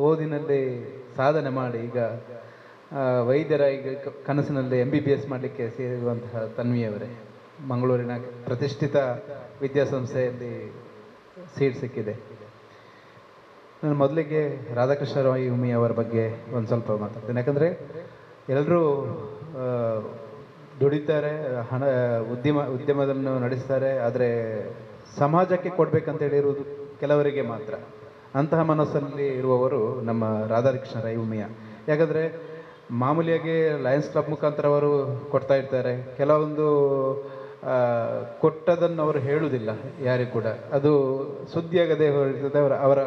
ಓದಿನಲ್ಲಿ ಸಾಧನೆ ಮಾಡಿ ಈಗ ವೈದ್ಯರ ಈಗ ಕನಸಿನಲ್ಲಿ MBBS ಮಾಡಲಿಕ್ಕೆ ಸೇರಿರುವಂತಹ ತನ್ವಿಯವರೇ, ಮಂಗಳೂರಿನ ಪ್ರತಿಷ್ಠಿತ ವಿದ್ಯಾಸಂಸ್ಥೆಯಲ್ಲಿ ಸೀಟ್ ಸಿಕ್ಕಿದೆ. ನಾನು ಮೊದಲಿಗೆ ರಾಧಾಕೃಷ್ಣ ರಾಯ್ ಉಮಿ ಅವರ ಬಗ್ಗೆ ಒಂದು ಸ್ವಲ್ಪ ಮಾತಾಡ್ತೇನೆ. ಯಾಕಂದರೆ ಎಲ್ಲರೂ ದುಡಿತಾರೆ, ಉದ್ಯಮವನ್ನು ನಡೆಸ್ತಾರೆ, ಆದರೆ ಸಮಾಜಕ್ಕೆ ಕೊಡಬೇಕಂತ ಹೇಳಿರುವುದು ಕೆಲವರಿಗೆ ಮಾತ್ರ. ಅಂತಹ ಮನಸ್ಸಲ್ಲಿ ಇರುವವರು ನಮ್ಮ ರಾಧಾಕೃಷ್ಣ ರೈ ಉಮಿಯ. ಯಾಕಂದರೆ ಮಾಮೂಲಿಯಾಗಿ ಲಯನ್ಸ್ ಕ್ಲಬ್ ಮುಖಾಂತರ ಅವರು ಕೊಡ್ತಾ ಇರ್ತಾರೆ. ಕೆಲವೊಂದು ಕೊಟ್ಟದನ್ನು ಅವರು ಹೇಳುವುದಿಲ್ಲ ಯಾರಿಗೂ ಕೂಡ, ಅದು ಸುದ್ದಿಯಾಗದೆ ಇರ್ತದೆ, ಅವರ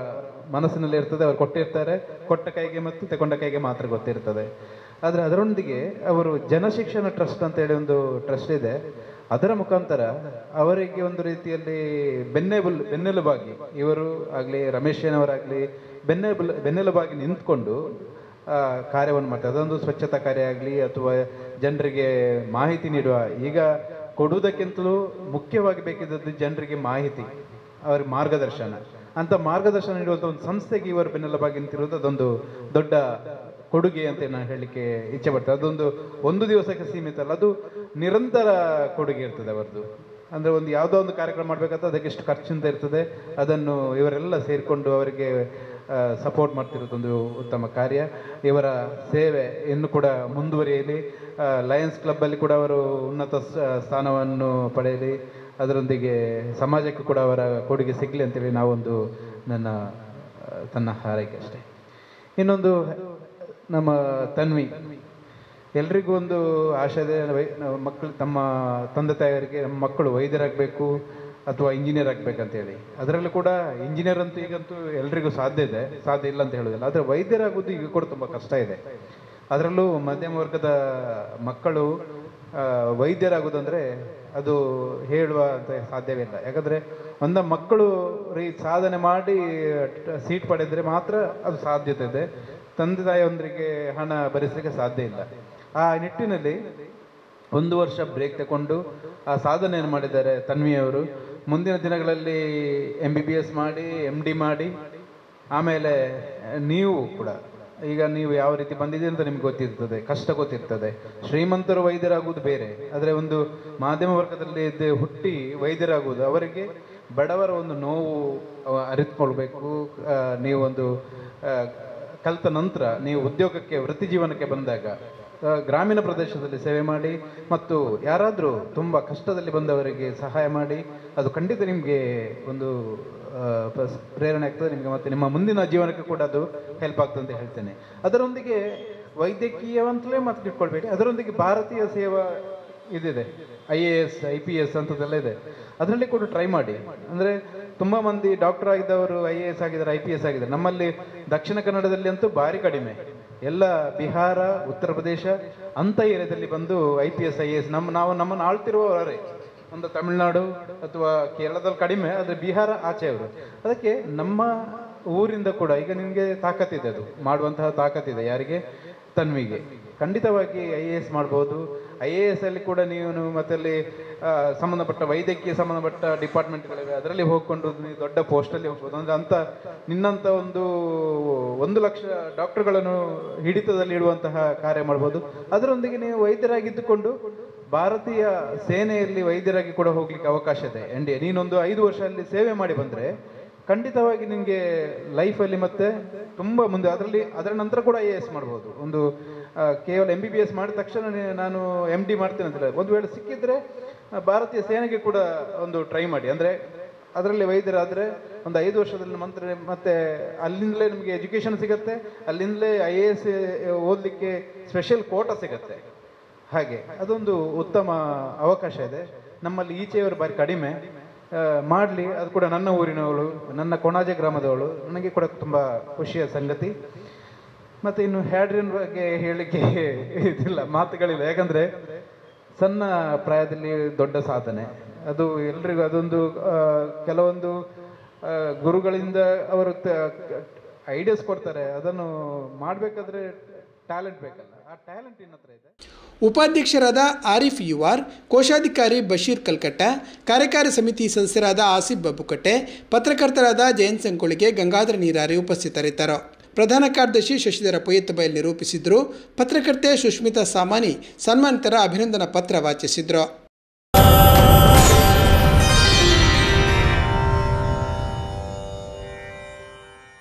ಮನಸ್ಸಿನಲ್ಲಿ ಇರ್ತದೆ. ಅವರು ಕೊಟ್ಟಿರ್ತಾರೆ, ಕೊಟ್ಟ ಕೈಗೆ ಮತ್ತು ತಗೊಂಡ ಕೈಗೆ ಮಾತ್ರ ಗೊತ್ತಿರ್ತದೆ. ಆದರೆ ಅದರೊಂದಿಗೆ ಅವರು ಜನಶಿಕ್ಷಣ ಟ್ರಸ್ಟ್ ಅಂತೇಳಿ ಒಂದು ಟ್ರಸ್ಟ್ ಇದೆ, ಅದರ ಮುಖಾಂತರ ಅವರಿಗೆ ಒಂದು ರೀತಿಯಲ್ಲಿ ಬೆನ್ನೆಲುಬಾಗಿ, ಇವರು ಆಗಲಿ ರಮೇಶನವರಾಗಲಿ ಬೆನ್ನೆಲುಬಾಗಿ ನಿಂತ್ಕೊಂಡು ಕಾರ್ಯವನ್ನು ಮಾಡ್ತಾರೆ. ಅದೊಂದು ಸ್ವಚ್ಛತಾ ಕಾರ್ಯ ಆಗಲಿ ಅಥವಾ ಜನರಿಗೆ ಮಾಹಿತಿ ನೀಡುವ, ಈಗ ಕೊಡುವುದಕ್ಕಿಂತಲೂ ಮುಖ್ಯವಾಗಿ ಬೇಕಿದ್ದದ್ದು ಜನರಿಗೆ ಮಾಹಿತಿ, ಅವರಿಗೆ ಮಾರ್ಗದರ್ಶನ. ಅಂತ ಮಾರ್ಗದರ್ಶನ ನೀಡುವಂಥ ಒಂದು ಸಂಸ್ಥೆಗೆ ಇವರು ಬೆನ್ನೆಲುಬಾಗಿ ನಿಂತಿರುವುದು ಅದೊಂದು ದೊಡ್ಡ ಕೊಡುಗೆ ಅಂತ ನಾನು ಹೇಳಲಿಕ್ಕೆ ಇಚ್ಛೆ ಪಡ್ತೇನೆ. ಅದೊಂದು ಒಂದು ದಿವಸಕ್ಕೆ ಸೀಮಿತ ಅಲ್ಲ, ಅದು ನಿರಂತರ ಕೊಡುಗೆ ಇರ್ತದೆ ಅವರದ್ದು. ಅಂದರೆ ಒಂದು ಯಾವುದೋ ಒಂದು ಕಾರ್ಯಕ್ರಮ ಮಾಡಬೇಕಾದ್ರೆ ಅದಕ್ಕೆ ಎಷ್ಟು ಖರ್ಚಿಂದ ಇರ್ತದೆ, ಅದನ್ನು ಇವರೆಲ್ಲ ಸೇರಿಕೊಂಡು ಅವರಿಗೆ ಸಪೋರ್ಟ್ ಮಾಡ್ತಿರೋದೊಂದು ಉತ್ತಮ ಕಾರ್ಯ. ಇವರ ಸೇವೆ ಇನ್ನು ಕೂಡ ಮುಂದುವರಿಯಲಿ, ಲಯನ್ಸ್ ಕ್ಲಬ್ಬಲ್ಲಿ ಕೂಡ ಅವರು ಉನ್ನತ ಸ್ಥಾನವನ್ನು ಪಡೆಯಲಿ, ಅದರೊಂದಿಗೆ ಸಮಾಜಕ್ಕೆ ಕೂಡ ಅವರ ಕೊಡುಗೆ ಸಿಗಲಿ ಅಂತೇಳಿ ನಾವೊಂದು ತನ್ನ ಹಾರೈಕೆ ಅಷ್ಟೇ. ಇನ್ನೊಂದು ನಮ್ಮ ತನ್ವಿ, ಎಲ್ರಿಗೂ ಒಂದು ಆಶೆ ಇದೆ, ಮಕ್ಕಳು ತಮ್ಮ ತಂದೆ ತಾಯಿಯವರಿಗೆ ನಮ್ಮ ಮಕ್ಕಳು ವೈದ್ಯರಾಗಬೇಕು ಅಥವಾ ಇಂಜಿನಿಯರ್ ಆಗಬೇಕಂತೇಳಿ. ಅದರಲ್ಲೂ ಕೂಡ ಇಂಜಿನಿಯರ್ ಅಂತೂ ಈಗಂತೂ ಎಲ್ರಿಗೂ ಸಾಧ್ಯ ಇಲ್ಲ ಅಂತ ಹೇಳೋದಿಲ್ಲ, ಆದರೆ ವೈದ್ಯರಾಗೋದು ಈಗ ಕೂಡ ತುಂಬ ಕಷ್ಟ ಇದೆ. ಅದರಲ್ಲೂ ಮಧ್ಯಮ ವರ್ಗದ ಮಕ್ಕಳು ವೈದ್ಯರಾಗೋದಂದರೆ ಅದು ಹೇಳುವ ಅಂತ ಸಾಧ್ಯವೇ ಇಲ್ಲ. ಯಾಕಂದರೆ ಒಂದು ಮಕ್ಕಳು ಸಾಧನೆ ಮಾಡಿ ಸೀಟ್ ಪಡೆದರೆ ಮಾತ್ರ ಅದು ಸಾಧ್ಯತೆ ಇದೆ, ತಂದೆ ತಾಯಿಯೊಂದರಿಗೆ ಹಣ ಭರಿಸಲಿಕ್ಕೆ ಸಾಧ್ಯ ಇಲ್ಲ. ಆ ನಿಟ್ಟಿನಲ್ಲಿ 1 ವರ್ಷ ಬ್ರೇಕ್ ತಗೊಂಡು ಆ ಸಾಧನೆಯನ್ನು ಮಾಡಿದ್ದಾರೆ ತನ್ವಿಯವರು. ಮುಂದಿನ ದಿನಗಳಲ್ಲಿ MBBS ಮಾಡಿ MD ಮಾಡಿ, ಆಮೇಲೆ ನೀವು ಕೂಡ ಈಗ ನೀವು ಯಾವ ರೀತಿ ಬಂದಿದೆ ಅಂತ ನಿಮ್ಗೆ ಗೊತ್ತಿರ್ತದೆ, ಕಷ್ಟ ಗೊತ್ತಿರ್ತದೆ. ಶ್ರೀಮಂತರು ವೈದ್ಯರಾಗುವುದು ಬೇರೆ, ಆದರೆ ಒಂದು ಮಾಧ್ಯಮ ವರ್ಗದಲ್ಲಿ ಹುಟ್ಟಿ ವೈದ್ಯರಾಗುವುದು, ಅವರಿಗೆ ಬಡವರ ಒಂದು ನೋವು ಅರಿತುಕೊಳ್ಬೇಕು. ನೀವು ಒಂದು ಕಲಿತ ನಂತರ ನೀವು ಉದ್ಯೋಗಕ್ಕೆ ವೃತ್ತಿ ಜೀವನಕ್ಕೆ ಬಂದಾಗ ಗ್ರಾಮೀಣ ಪ್ರದೇಶದಲ್ಲಿ ಸೇವೆ ಮಾಡಿ ಮತ್ತು ಯಾರಾದರೂ ತುಂಬ ಕಷ್ಟದಲ್ಲಿ ಬಂದವರಿಗೆ ಸಹಾಯ ಮಾಡಿ, ಅದು ಖಂಡಿತ ನಿಮಗೆ ಒಂದು ಪ್ರೇರಣೆ ಆಗ್ತದೆ ನಿಮಗೆ, ಮತ್ತು ನಿಮ್ಮ ಮುಂದಿನ ಜೀವನಕ್ಕೆ ಕೂಡ ಅದು ಹೆಲ್ಪ್ ಆಗ್ತದೆ ಅಂತ ಹೇಳ್ತೇನೆ. ಅದರೊಂದಿಗೆ ವೈದ್ಯಕೀಯವಂತಲೇ ಮಾತ್ರ ಇಟ್ಕೊಳ್ಬೇಡಿ, ಅದರೊಂದಿಗೆ ಭಾರತೀಯ ಸೇವಾ ಇದಿದೆ, IAS IPS ಅಂಥದ್ದೆಲ್ಲ ಇದೆ, ಅದರಲ್ಲಿ ಕೂಡ ಟ್ರೈ ಮಾಡಿ. ಅಂದರೆ ತುಂಬ ಮಂದಿ ಡಾಕ್ಟರ್ ಆಗಿದ್ದವರು IAS ಆಗಿದ್ದಾರೆ, IPS ಆಗಿದ್ದಾರೆ. ನಮ್ಮಲ್ಲಿ ದಕ್ಷಿಣ ಕನ್ನಡದಲ್ಲಿ ಅಂತೂ ಭಾರಿ ಕಡಿಮೆ, ಎಲ್ಲ ಬಿಹಾರ, ಉತ್ತರ ಪ್ರದೇಶ ಅಂಥ ಏರಿಯಾದಲ್ಲಿ ಬಂದು IPS IAS ನಮ್ಮನ್ನು ಆಳ್ತಿರುವವರೇ. ಒಂದು ತಮಿಳುನಾಡು ಅಥವಾ ಕೇರಳದಲ್ಲಿ ಕಡಿಮೆ, ಆದರೆ ಬಿಹಾರ ಆಚೆಯವರು. ಅದಕ್ಕೆ ನಮ್ಮ ಊರಿಂದ ಕೂಡ ಈಗ ನಿಮಗೆ ತಾಕತ್ತಿದೆ, ಅದು ಮಾಡುವಂತಹ ತಾಕತ್ತಿದೆ. ಯಾರಿಗೆ? ತನ್ವಿಗೆ. ಖಂಡಿತವಾಗಿ IAS ಮಾಡ್ಬೋದು. IAS ಅಲ್ಲಿ ಕೂಡ ನೀವು ಮತ್ತೆ ಅಲ್ಲಿ ಸಂಬಂಧಪಟ್ಟ ವೈದ್ಯಕೀಯ ಸಂಬಂಧಪಟ್ಟ ಡಿಪಾರ್ಟ್ಮೆಂಟ್ಗಳಿವೆ, ಅದರಲ್ಲಿ ಹೋಗ್ಕೊಂಡು ನೀವು ದೊಡ್ಡ ಪೋಸ್ಟಲ್ಲಿ ಹೋಗ್ಬೋದು. ಅಂದರೆ ಅಂತ ನಿನ್ನಂಥ 1 ಲಕ್ಷ ಡಾಕ್ಟರ್ಗಳನ್ನು ಹಿಡಿತದಲ್ಲಿ ಇಡುವಂತಹ ಕಾರ್ಯ ಮಾಡ್ಬೋದು. ಅದರೊಂದಿಗೆ ನೀವು ವೈದ್ಯರಾಗಿದ್ದುಕೊಂಡು ಭಾರತೀಯ ಸೇನೆಯಲ್ಲಿ ವೈದ್ಯರಾಗಿ ಕೂಡ ಹೋಗ್ಲಿಕ್ಕೆ ಅವಕಾಶ ಇದೆ. NDA ನೀನೊಂದು 5 ವರ್ಷ ಅಲ್ಲಿ ಸೇವೆ ಮಾಡಿ ಬಂದರೆ ಖಂಡಿತವಾಗಿ ನಿಮಗೆ ಲೈಫಲ್ಲಿ ಮತ್ತೆ ತುಂಬ ಮುಂದೆ, ಅದರ ನಂತರ ಕೂಡ IAS ಮಾಡ್ಬೋದು. ಒಂದು ಕೇವಲ MBBS ಮಾಡಿದ ತಕ್ಷಣ ನಾನು MD ಮಾಡ್ತೇನೆ ಅಂತಿಲ್ಲ, ಒಂದು ವೇಳೆ ಸಿಕ್ಕಿದ್ರೆ ಭಾರತೀಯ ಸೇನೆಗೆ ಕೂಡ ಒಂದು ಟ್ರೈ ಮಾಡಿ. ಅಂದರೆ ಅದರಲ್ಲಿ ವೈದ್ಯರಾದರೆ ಒಂದು 5 ವರ್ಷದಲ್ಲಿ ಮತ್ತೆ ಅಲ್ಲಿಂದಲೇ ನಿಮಗೆ ಎಜುಕೇಷನ್ ಸಿಗುತ್ತೆ, ಅಲ್ಲಿಂದಲೇ IAS ಓದಲಿಕ್ಕೆ ಸ್ಪೆಷಲ್ ಕೋಟಾ ಸಿಗುತ್ತೆ. ಹಾಗೆ ಅದೊಂದು ಉತ್ತಮ ಅವಕಾಶ ಇದೆ. ನಮ್ಮಲ್ಲಿ ಈಚೆಯವರು ಬಾರಿ ಕಡಿಮೆ, ಮಾಡಲಿ. ಅದು ಕೂಡ ನನ್ನ ಊರಿನವಳು, ನನ್ನ ಕೊಣಾಜೆ ಗ್ರಾಮದವಳು, ನನಗೆ ಕೂಡ ತುಂಬ ಖುಷಿಯ ಸಂಗತಿ. ಮತ್ತು ಇನ್ನು ಹ್ಯಾಡ್ರಿಯನ್ ಬಗ್ಗೆ ಹೇಳಲಿಕ್ಕೆ ಇದಿಲ್ಲ, ಮಾತುಗಳಿಲ್ಲ. ಯಾಕಂದರೆ ಸಣ್ಣ ಪ್ರಾಯದಲ್ಲಿ ದೊಡ್ಡ ಸಾಧನೆ, ಅದು ಎಲ್ರಿಗೂ ಅದೊಂದು ಕೆಲವೊಂದು ಗುರುಗಳಿಂದ ಅವರು ಐಡಿಯಾಸ್ ಕೊಡ್ತಾರೆ, ಅದನ್ನು ಮಾಡಬೇಕಾದ್ರೆ ಟ್ಯಾಲೆಂಟ್ ಬೇಕಲ್ಲ, ಆ ಟ್ಯಾಲೆಂಟ್ ಇನ್ನ ಹತ್ರ ಇದೆ. ಉಪಾಧ್ಯಕ್ಷರಾದ ಆರಿಫ್ ಯುವಾರ್, ಕೋಶಾಧಿಕಾರಿ ಬಶೀರ್ ಕಲ್ಕಟ್ಟ, ಕಾರ್ಯಕಾರಿ ಸಮಿತಿ ಸದಸ್ಯರಾದ ಆಸಿಫ್ ಬಬ್ಬುಕಟ್ಟೆ, ಪತ್ರಕರ್ತರಾದ ಜಯಂತ್ ಸಂಕೋಳಿಗೆ, ಗಂಗಾಧರ ನೀರಾರಿ ಉಪಸ್ಥಿತರಿದ್ದರು. ಪ್ರಧಾನ ಕಾರ್ಯದರ್ಶಿ ಶಶಿಧರ ಪೊಯ್ಯತ್ತಬೈಲ್ ನಿರೂಪಿಸಿದ್ರು. ಪತ್ರಕರ್ತೆ ಸುಷ್ಮಿತಾ ಸಾಮಾನಿ ಸನ್ಮಾನಿತರ ಅಭಿನಂದನಾ ಪತ್ರ ವಾಚಿಸಿದ್ರು.